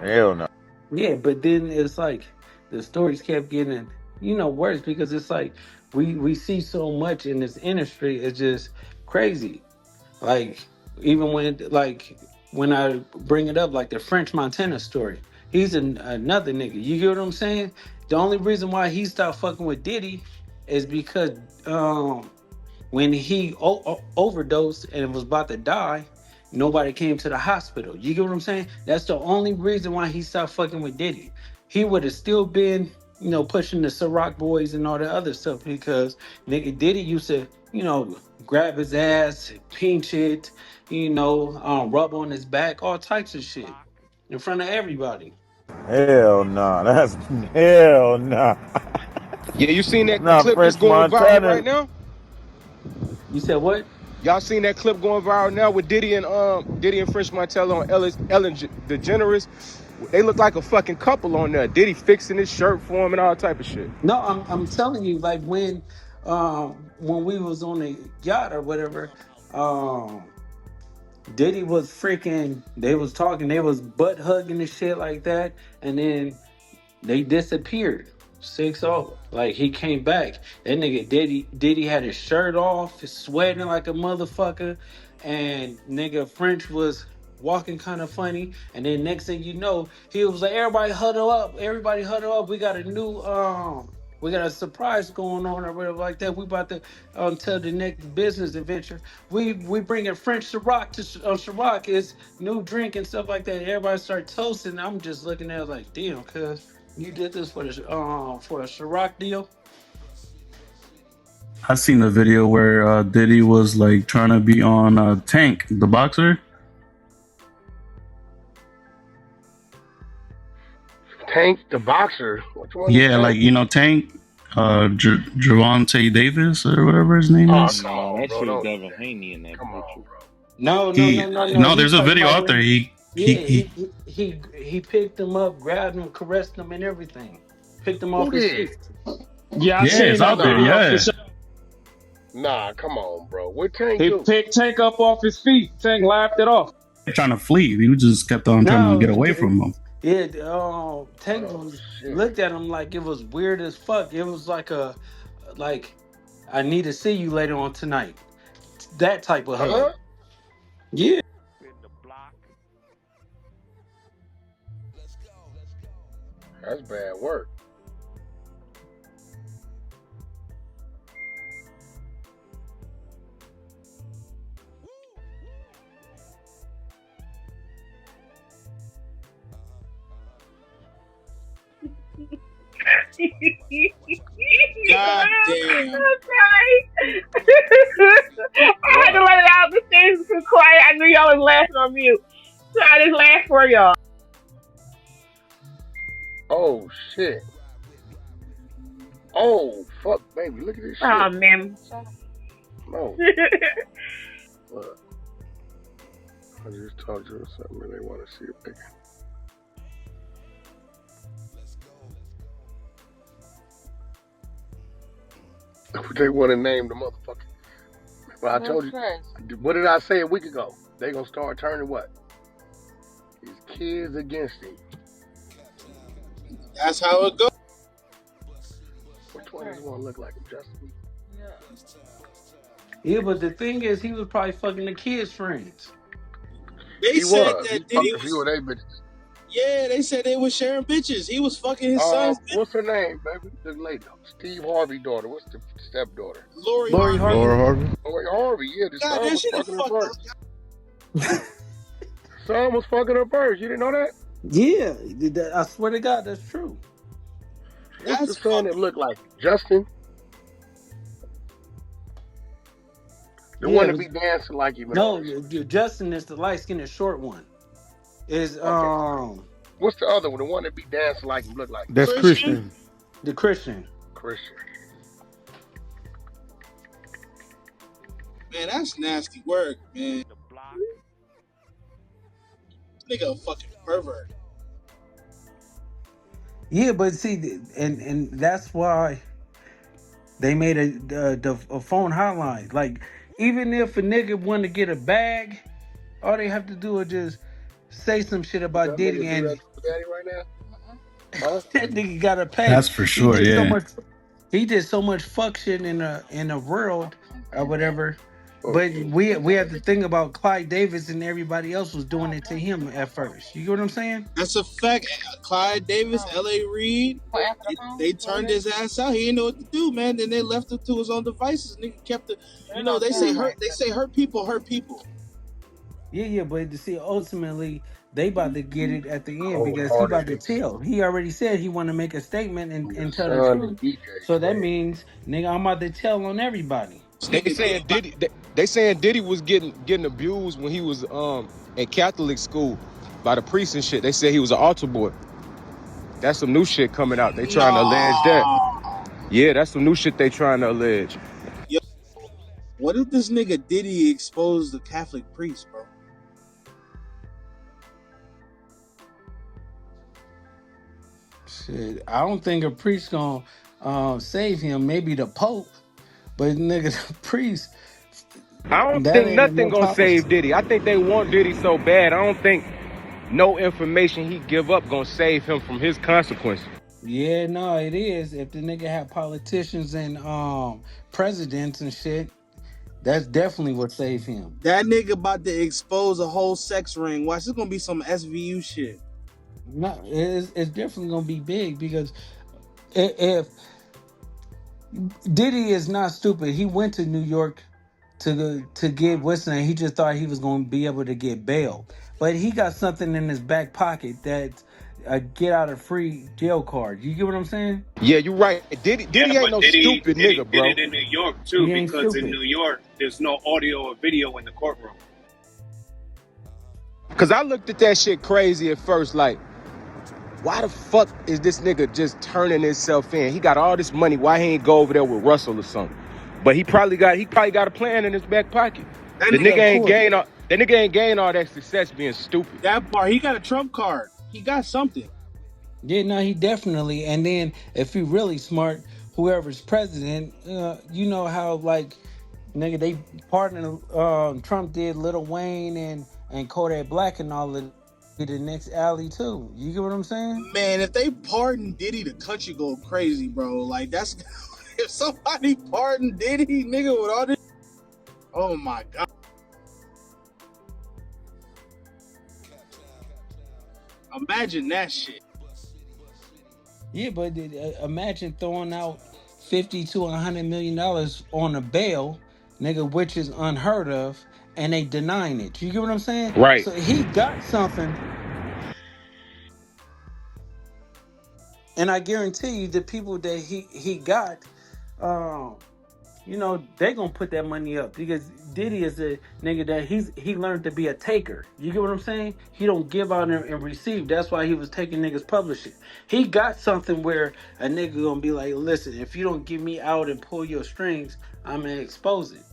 hell no. Yeah, but then it's like the stories kept getting, worse because it's like we see so much in this industry. It's just crazy. Like even when I bring it up, like the French Montana story, he's another nigga. You get what I'm saying? The only reason why he stopped fucking with Diddy is because when he overdosed and was about to die, nobody came to the hospital. You get what I'm saying? That's the only reason why he stopped fucking with Diddy. He would have still been, pushing the Ciroc boys and all the other stuff because nigga Diddy used to, grab his ass, pinch it, rub on his back, all types of shit in front of everybody. Hell nah, that's hell nah. Yeah, you seen that Nah, clip that's French going viral Montana. right now? You said what? Y'all seen that clip going viral now with Diddy and French Montana on Ellen DeGeneres? They look like a fucking couple on there. Diddy fixing his shirt for him and all type of shit. No, I'm telling you, like when we was on the yacht or whatever, Diddy was freaking. They was talking. They was butt hugging and shit like that, and then they disappeared. 6-0. Like he came back. That nigga Diddy had his shirt off, sweating like a motherfucker, and nigga French was walking kind of funny. And then next thing you know, he was like, everybody huddle up. We got a new we got a surprise going on or whatever like that. We about to tell the next business adventure. We bringing French Ciroc to Ciroc is new drink and stuff like that. Everybody start toasting. I'm just looking at it like, damn, cuz. You did this for a Ciroc deal? I seen a video where Diddy was like trying to be on Tank, the boxer. Tank the boxer. Which one is Yeah, that? like Tank, Javante Davis or whatever his name is. No, No, that bro, shit was don't do Devin that. Haney in that Come picture. on, bro. No. He He's no, there's a talking video about out there. when. Yeah, He he picked him up, grabbed him, caressed him, and everything. Picked him Who off his did? feet. Yeah, I yeah, seen it's that out there. Nah, video for Yeah, sure. nah, come on, bro. What Tank He do? picked Tank up off his feet. Tank laughed it off. trying to flee. He just kept on trying to No, get away from him. yeah, Tank Oh shit. looked at him like it was weird as fuck. It was like I need to see you later on tonight. That type of hug. Huh? Yeah. That's bad work. God damn. I'm sorry. I had to What? let it out. The stage was too quiet. I knew y'all was laughing on mute. So I just laughed for y'all. Oh shit. Oh fuck, baby, look at this Oh, shit. man. No, look. I just talked to her something and they want to see a picture. They want to name the motherfucker. Well, I told you. What did I say a week ago? They gonna start turning what? His kids against him. That's how it goes. Which one does one look like him, Justin? Yeah, but the thing is, he was probably fucking the kids' friends. They He said was. He that Diddy fucked a few was. of they bitches. Yeah, they said they was sharing bitches. He was fucking his son's bitch, What's her name, baby? The lady. Steve Harvey daughter. What's the stepdaughter? Lori Lori Harvey. Harvey. Laura Harvey. Lori Harvey. Yeah, the God son damn, was she done fucking her fucked first. Son was fucking her first. You didn't know that? Yeah, I swear to God, that's true. What's the That's son that fucking. looked like him? Justin? The Yeah, one it that was, be dancing like him and all no, that shit. Justin is the light skinned short one. Is Okay. What's the other one? The one that be dancing like him, look like him? That's Christian? Christian. the Christian. Christian. Man, that's nasty work, man. This nigga a fucking pervert. Yeah, but see, and that's why they made a phone hotline. Like, even if a nigga want to get a bag, all they have to do is just say some shit Does about that Diddy, nigga do and that to daddy right now? Huh? that nigga gotta pay. That's for He sure. did so Yeah. much. He did so much fuck shit in the world or whatever. Oh. But we have to think about Clyde Davis and everybody else was doing it to him at first. You get what I'm saying? That's a fact. Clyde Davis, L.A. Reid, they turned his ass out. He didn't know what to do, man. Then they left him to his own devices. Nigga kept it. You know, they say hurt. They say hurt people hurt people. Yeah, but to see ultimately they about to get it at the end Cold because he hearted about to nigga. tell. He already said he want to make a statement Your and tell the son and truth. DJ So that friend. means, nigga, I'm about to tell on everybody. This They nigga saying Diddy. They saying Diddy was getting abused when he was in Catholic school by the priests and shit. They said he was an altar boy. That's some new shit coming out. They trying to allege that. No. Yeah, that's some new shit they trying to allege. Yo, what if this nigga Diddy exposed the Catholic priest, bro? Shit, I don't think a priest gonna save him. Maybe the Pope, but nigga, the priest I don't that think ain't nothing no gonna power. save Diddy. I think they want Diddy so bad. I don't think no information he give up gonna save him from his consequences. Yeah, no, it is. If the nigga had politicians and presidents and shit, that's definitely what saved him. That nigga about to expose a whole sex ring. Watch, this gonna be some SVU shit. No, it's definitely gonna be big because if Diddy is not stupid, he went to New York to get what's name. He just thought he was gonna be able to get bail, but he got something in his back pocket that a get out of free jail card. You get what I'm saying? Yeah, you right. Diddy Yeah, ain't but no Diddy stupid Diddy nigga, did bro. it in New York too, He ain't because in stupid. New York there's no audio or video in the courtroom. Cause I looked at that shit crazy at first, like, why the fuck is this nigga just turning himself in? He got all this money. Why he ain't go over there with Russell or something? But he probably got a plan in his back pocket. That The nigga, nigga Of ain't course. gain That nigga ain't gained all that success being stupid. That part, he got a trump card. He got something. Yeah, no, he definitely. And then if he really smart, whoever's president, you know how like nigga they partner. Trump did Lil Wayne and Kodak Black and all of be the next alley too. You get what I'm saying? Man, if they pardon Diddy, the country go crazy, bro. Like that's if somebody pardon Diddy, nigga, with all this. Oh my god. Imagine that shit. Yeah, but imagine throwing out 50 to $100 million on a bail, nigga, which is unheard of, and they denying it. You get what I'm saying? Right. So he got something, and I guarantee you, the people that he got, um, you know, they gonna put that money up because Diddy is a nigga that he learned to be a taker. You get what I'm saying? He don't give out and receive. That's why he was taking niggas publishing. He got something where a nigga gonna be like, listen, if you don't give me out and pull your strings, I'm gonna expose it.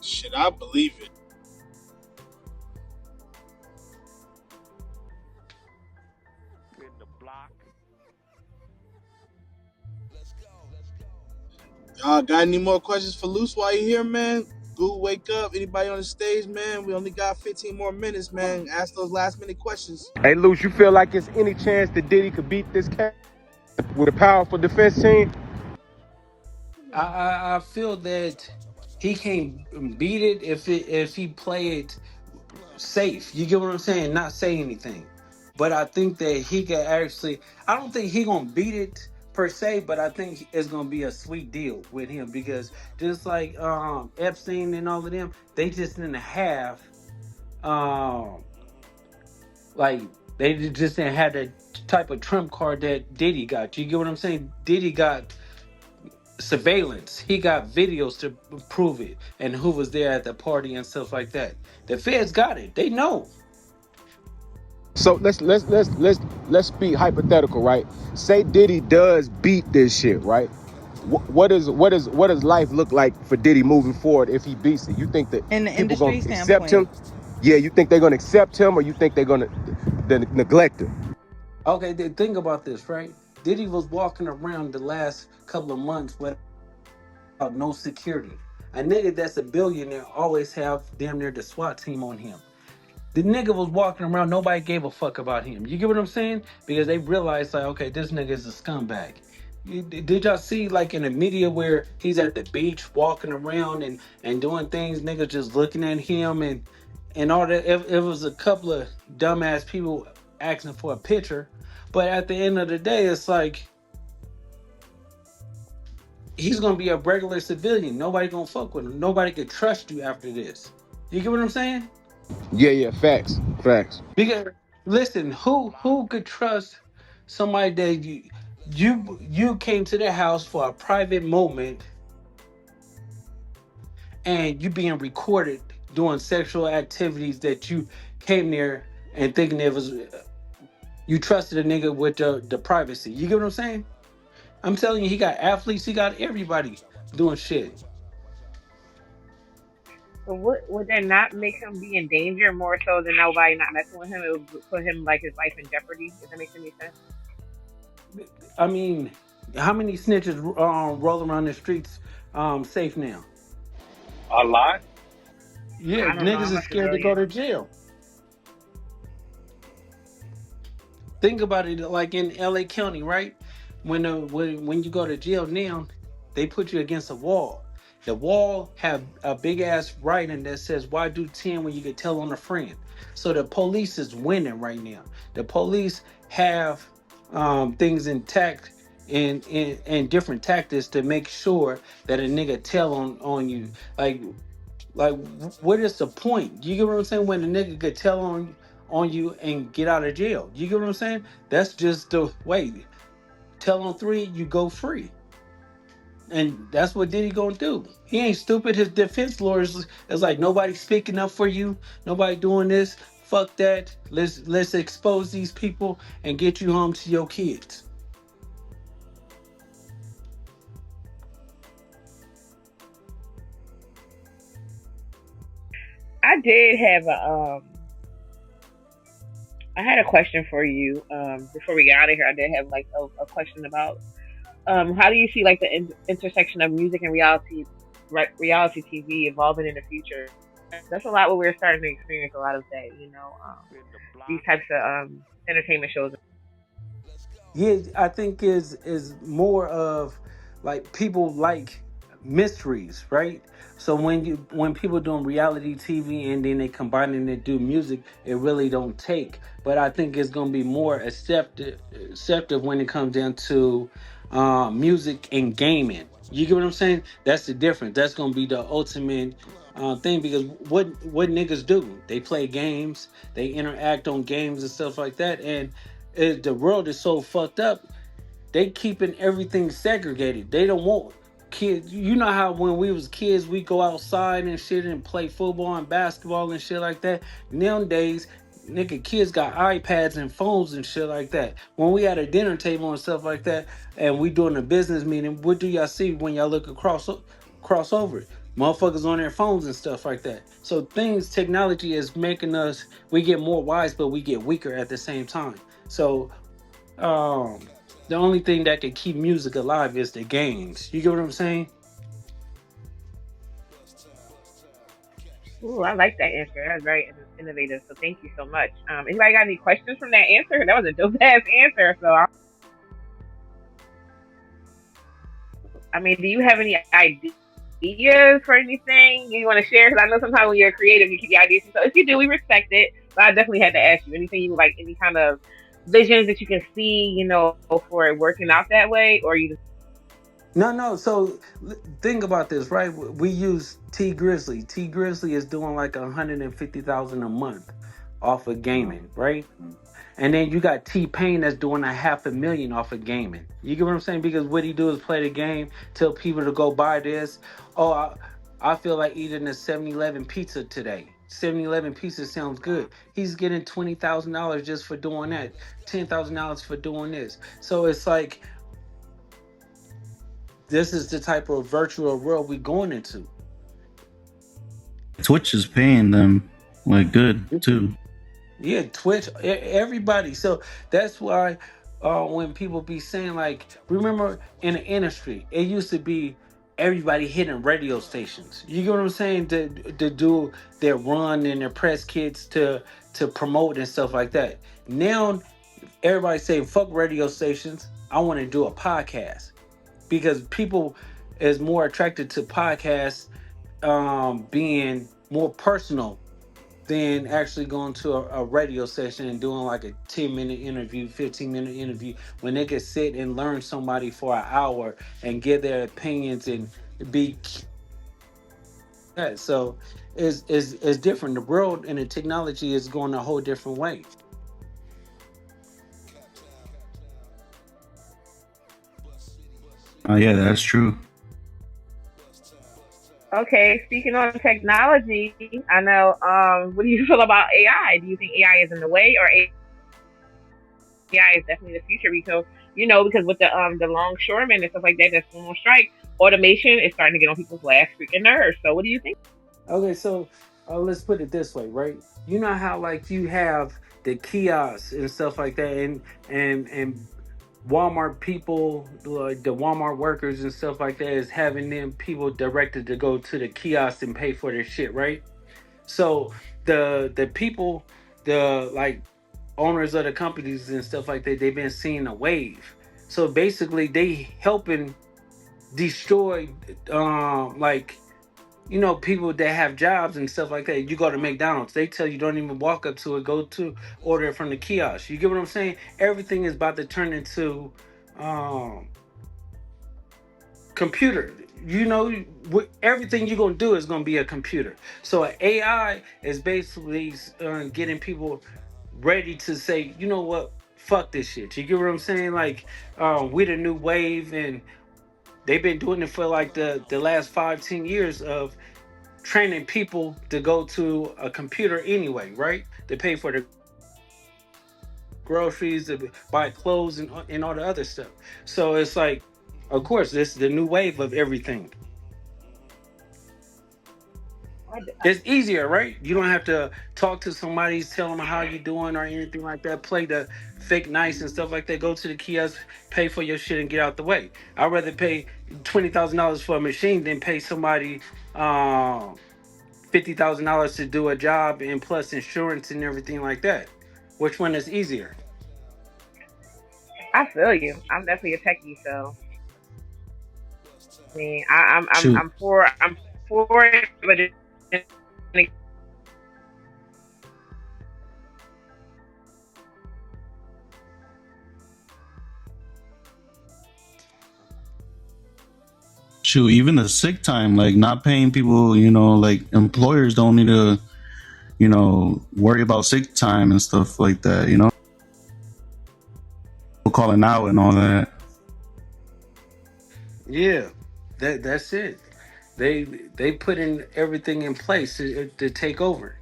Shit, I believe it. Y'all got any more questions for Luce while you here, man? Goo, wake up. Anybody on the stage, man? We only got 15 more minutes, man. Ask those last minute questions. Hey, Luce, you feel like it's any chance that Diddy could beat this cat with a powerful defense team? I feel that he can't beat it if he play it safe. You get what I'm saying? Not say anything. But I think that he can actually. I don't think he gonna beat it per se, but I think it's gonna be a sweet deal with him because just like Epstein and all of them, they just didn't have um like they just didn't have the type of trump card that Diddy got. You get what I'm saying? Diddy got surveillance. He got videos to prove it and who was there at the party and stuff like that. The feds got it. They know. So let's be hypothetical, right? Say Diddy does beat this shit, right? What does life look like for Diddy moving forward if he beats it? You think that In the people gonna industry accept standpoint. him? Yeah, you think they're gonna accept him, or you think they're gonna neglect him? Okay, think about this, right? Diddy was walking around the last couple of months without no security. A nigga that's a billionaire always have damn near the SWAT team on him. The nigga was walking around, nobody gave a fuck about him. You get what I'm saying? Because they realized, like, okay, this nigga is a scumbag. Did y'all see, like, in the media where he's at the beach walking around and doing things, niggas just looking at him and all that? It was a couple of dumbass people asking for a picture. But at the end of the day, it's like, he's going to be a regular civilian. Nobody going to fuck with him. Nobody could trust you after this. You get what I'm saying? Yeah, facts. Because listen, who could trust somebody that you came to their house for a private moment and you being recorded doing sexual activities that you came there and thinking it was you trusted a nigga with the privacy. You get what I'm saying? I'm telling you, he got athletes, he got everybody doing shit. So would that not make him be in danger more so than nobody not messing with him? It would put him like his life in jeopardy. If that makes any sense. I mean, how many snitches roll around the streets safe now? A lot. Yeah, I don't know. niggas I'm is a scared to go civilian. to jail. Think about it, like in LA County, right? When you go to jail now, they put you against a wall. The wall have a big ass writing that says, "Why do 10 when you can tell on a friend?" So the police is winning right now. The police have things intact and different tactics to make sure that a nigga tell on you. Like, what is the point? You get what I'm saying? When a nigga could tell on you and get out of jail. You get what I'm saying? That's just the way. Tell on 3, you go free. And that's what Diddy gonna do. He ain't stupid. His defense lawyers is like, nobody speaking up for you. Nobody doing this. Fuck that. Let's expose these people and get you home to your kids. I did have I had a question for you. Before we get out of here, I did have like a question about how do you see like the intersection of music and reality TV evolving in the future? That's a lot what we're starting to experience a lot of that. These types of entertainment shows. Yeah, I think is more of like people like mysteries, right? So when people doing reality TV and then they combine it and do music, it really don't take. But I think it's gonna be more acceptive when it comes down to music and gaming. You get what I'm saying? That's the difference. That's gonna be the ultimate thing because what niggas do? They play games, they interact on games and stuff like that, and the world is so fucked up. They keeping everything segregated. They don't want kids. You know how when we was kids, we go outside and shit and play football and basketball and shit like that. Nowadays, nigga, kids got iPads and phones and shit like that. When we at a dinner table and stuff like that, and we doing a business meeting, what do y'all see when y'all look cross over? Motherfuckers on their phones and stuff like that. So technology is making us. We get more wise, but we get weaker at the same time. So um, the only thing that can keep music alive is the games. You get what I'm saying? Ooh, I like that answer. That was very innovative. So thank you so much. Anybody got any questions from that answer? That was a dope ass answer. I mean, do you have any ideas for anything you want to share? Because I know sometimes when you're creative, you keep your ideas. So if you do, we respect it. But I definitely had to ask you anything you like, any kind of visions that you can see, for it working out that way, or you just. No. So think about this, right? We use T Grizzly. T Grizzly is doing like 150,000 a month off of gaming, right? And then you got T Pain that's doing 500,000 off of gaming. You get what I'm saying? Because what he do is play the game, tell people to go buy this. Oh, I feel like eating a 7-Eleven pizza today. 7-Eleven pizza sounds good. He's getting $20,000 just for doing that. $10,000 for doing this. So it's like this is the type of virtual world we going into. Twitch is paying them like good too. Yeah, Twitch, everybody. So that's why when people be saying like, remember in the industry, it used to be everybody hitting radio stations. You get what I'm saying? To do their run and their press kits to promote and stuff like that. Now everybody saying fuck radio stations. I want to do a podcast because people is more attracted to podcasts being more personal than actually going to a radio session and doing like a 10-minute interview, 15-minute interview when they can sit and learn somebody for an hour and give their opinions and be that. So it's different. The world and the technology is going a whole different way. Yeah, that's true. Okay, speaking on technology, I know. What do you feel about AI? Do you think AI is in the way, or AI is definitely the future? Because with the longshoremen and stuff like that, that's on strike. Automation is starting to get on people's last freaking nerves. So, what do you think? Okay, so let's put it this way, right? You know how like you have the kiosks and stuff like that, and Walmart people, like the Walmart workers and stuff like that, is having them people directed to go to the kiosk and pay for their shit, right? So the people, the like owners of the companies and stuff like that, they've been seeing a wave. So basically, they helping destroy, like people that have jobs and stuff like that. You go to McDonald's, they tell you don't even walk up to it, go to order it from the kiosk. You get what I'm saying? Everything is about to turn into um computer. Everything you're gonna do is gonna be a computer. So AI is basically getting people ready to say, you know what, fuck this shit. You get what I'm saying? Like we the new wave, and they've been doing it for like the last 5-10 years of training people to go to a computer anyway, right? They pay for the groceries, to buy clothes, and all the other stuff. So it's like, of course, this is the new wave of everything. It's easier, right? You don't have to talk to somebody, tell them how you doing or anything like that. Play the fake nice and stuff like that. Go to the kiosk, pay for your shit, and get out the way. I'd rather pay $20,000 for a machine than pay somebody $50,000 to do a job and plus insurance and everything like that. Which one is easier? I feel you. I'm definitely a techie, so I mean, Shoot. I'm for it, but Shoot, even the sick time, like not paying people, like employers don't need to, worry about sick time and stuff like that. Calling out and all that. Yeah, that's it. They put in everything in place to take over.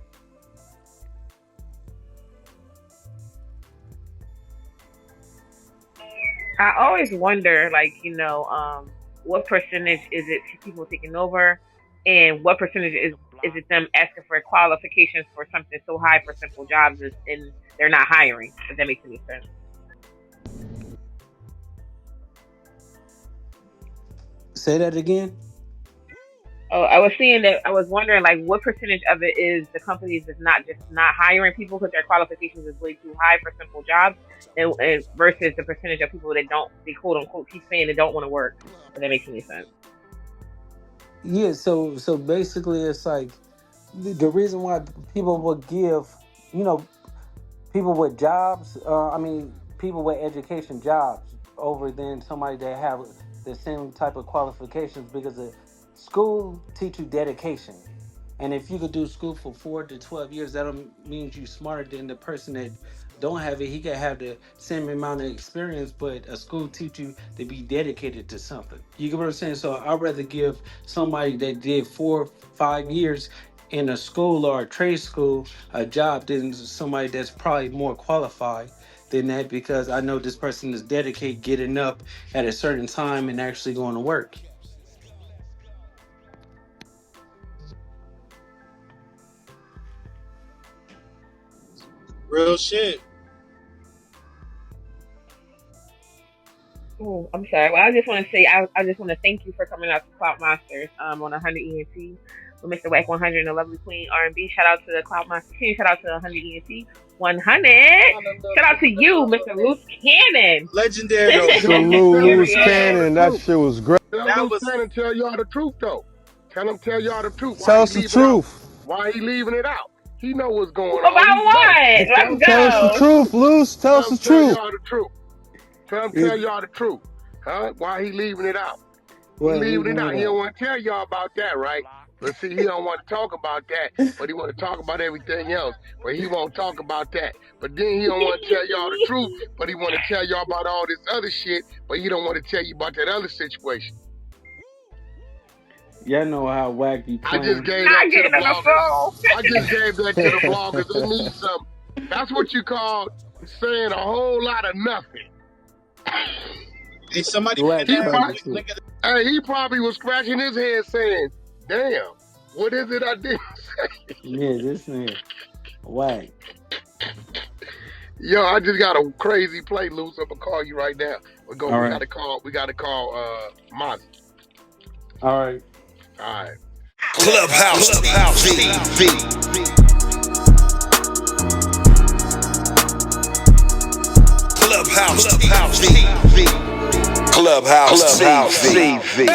I always wonder, like, what percentage is it people taking over, and what percentage is it them asking for qualifications for something so high for simple jobs and they're not hiring? If that makes any sense. Say that again. Oh, I was seeing that. I was wondering, like, what percentage of it is the companies is not hiring people because their qualifications is way too high for simple jobs, and versus the percentage of people that they quote unquote keep saying they don't want to work. If that makes any sense. Yeah, so basically it's like the reason why people would give, people with jobs, people with education jobs over than somebody that have the same type of qualifications because the school teach you dedication. And if you could do school for 4 to 12 years, that means you're smarter than the person that don't have it. He could have the same amount of experience, but a school teach you to be dedicated to something. You get what I'm saying? So I'd rather give somebody that did 4 or 5 years in a school or a trade school a job than somebody that's probably more qualified than that because I know this person is dedicated, getting up at a certain time and actually going to work. Real shit. Oh, I'm sorry. Well, I just want to say, I just want to thank you for coming out to Clout Monsters on 100 ENT with Mr. Wack 100 and the lovely Queen R&B. Shout out to the Clout Monsters team. Shout out to 100 ENT 100. Shout out to you, Mr. Luce Cannon. Legendary. Salute Luce Period. Cannon. That shit was great. Tell Luce Cannon tell y'all the truth though. Tell him tell y'all the truth. Tell us the truth. Why he leaving it out? He know what's going on. About what? Let's Tell us the go. truth, Luce. Tell us the Tell truth. y'all the truth. Tell him It, tell y'all the truth. Huh? Why he leaving it out? He well, leaving it out. He don't want to tell y'all about that, right? But see, he don't want to talk about that, but he want to talk about everything else. But he won't talk about that. But then he don't want to tell y'all the truth, but he want to tell y'all about all this other shit, but he don't want to tell you about that other situation. y'all know how Wack be I playing. just gave that to the bloggers. I just gave that to the bloggers. They need some. That's what you call saying a whole lot of nothing. Hey, somebody. He probably was scratching his head saying, "Damn, what is it I didn't say?" Yeah, this nigga Wack. Yo, I just got a crazy play, Luce. I'm gonna call you right now. We Right. gotta call Mozzie. All right. All right. Clubhouse TV. Clubhouse TV.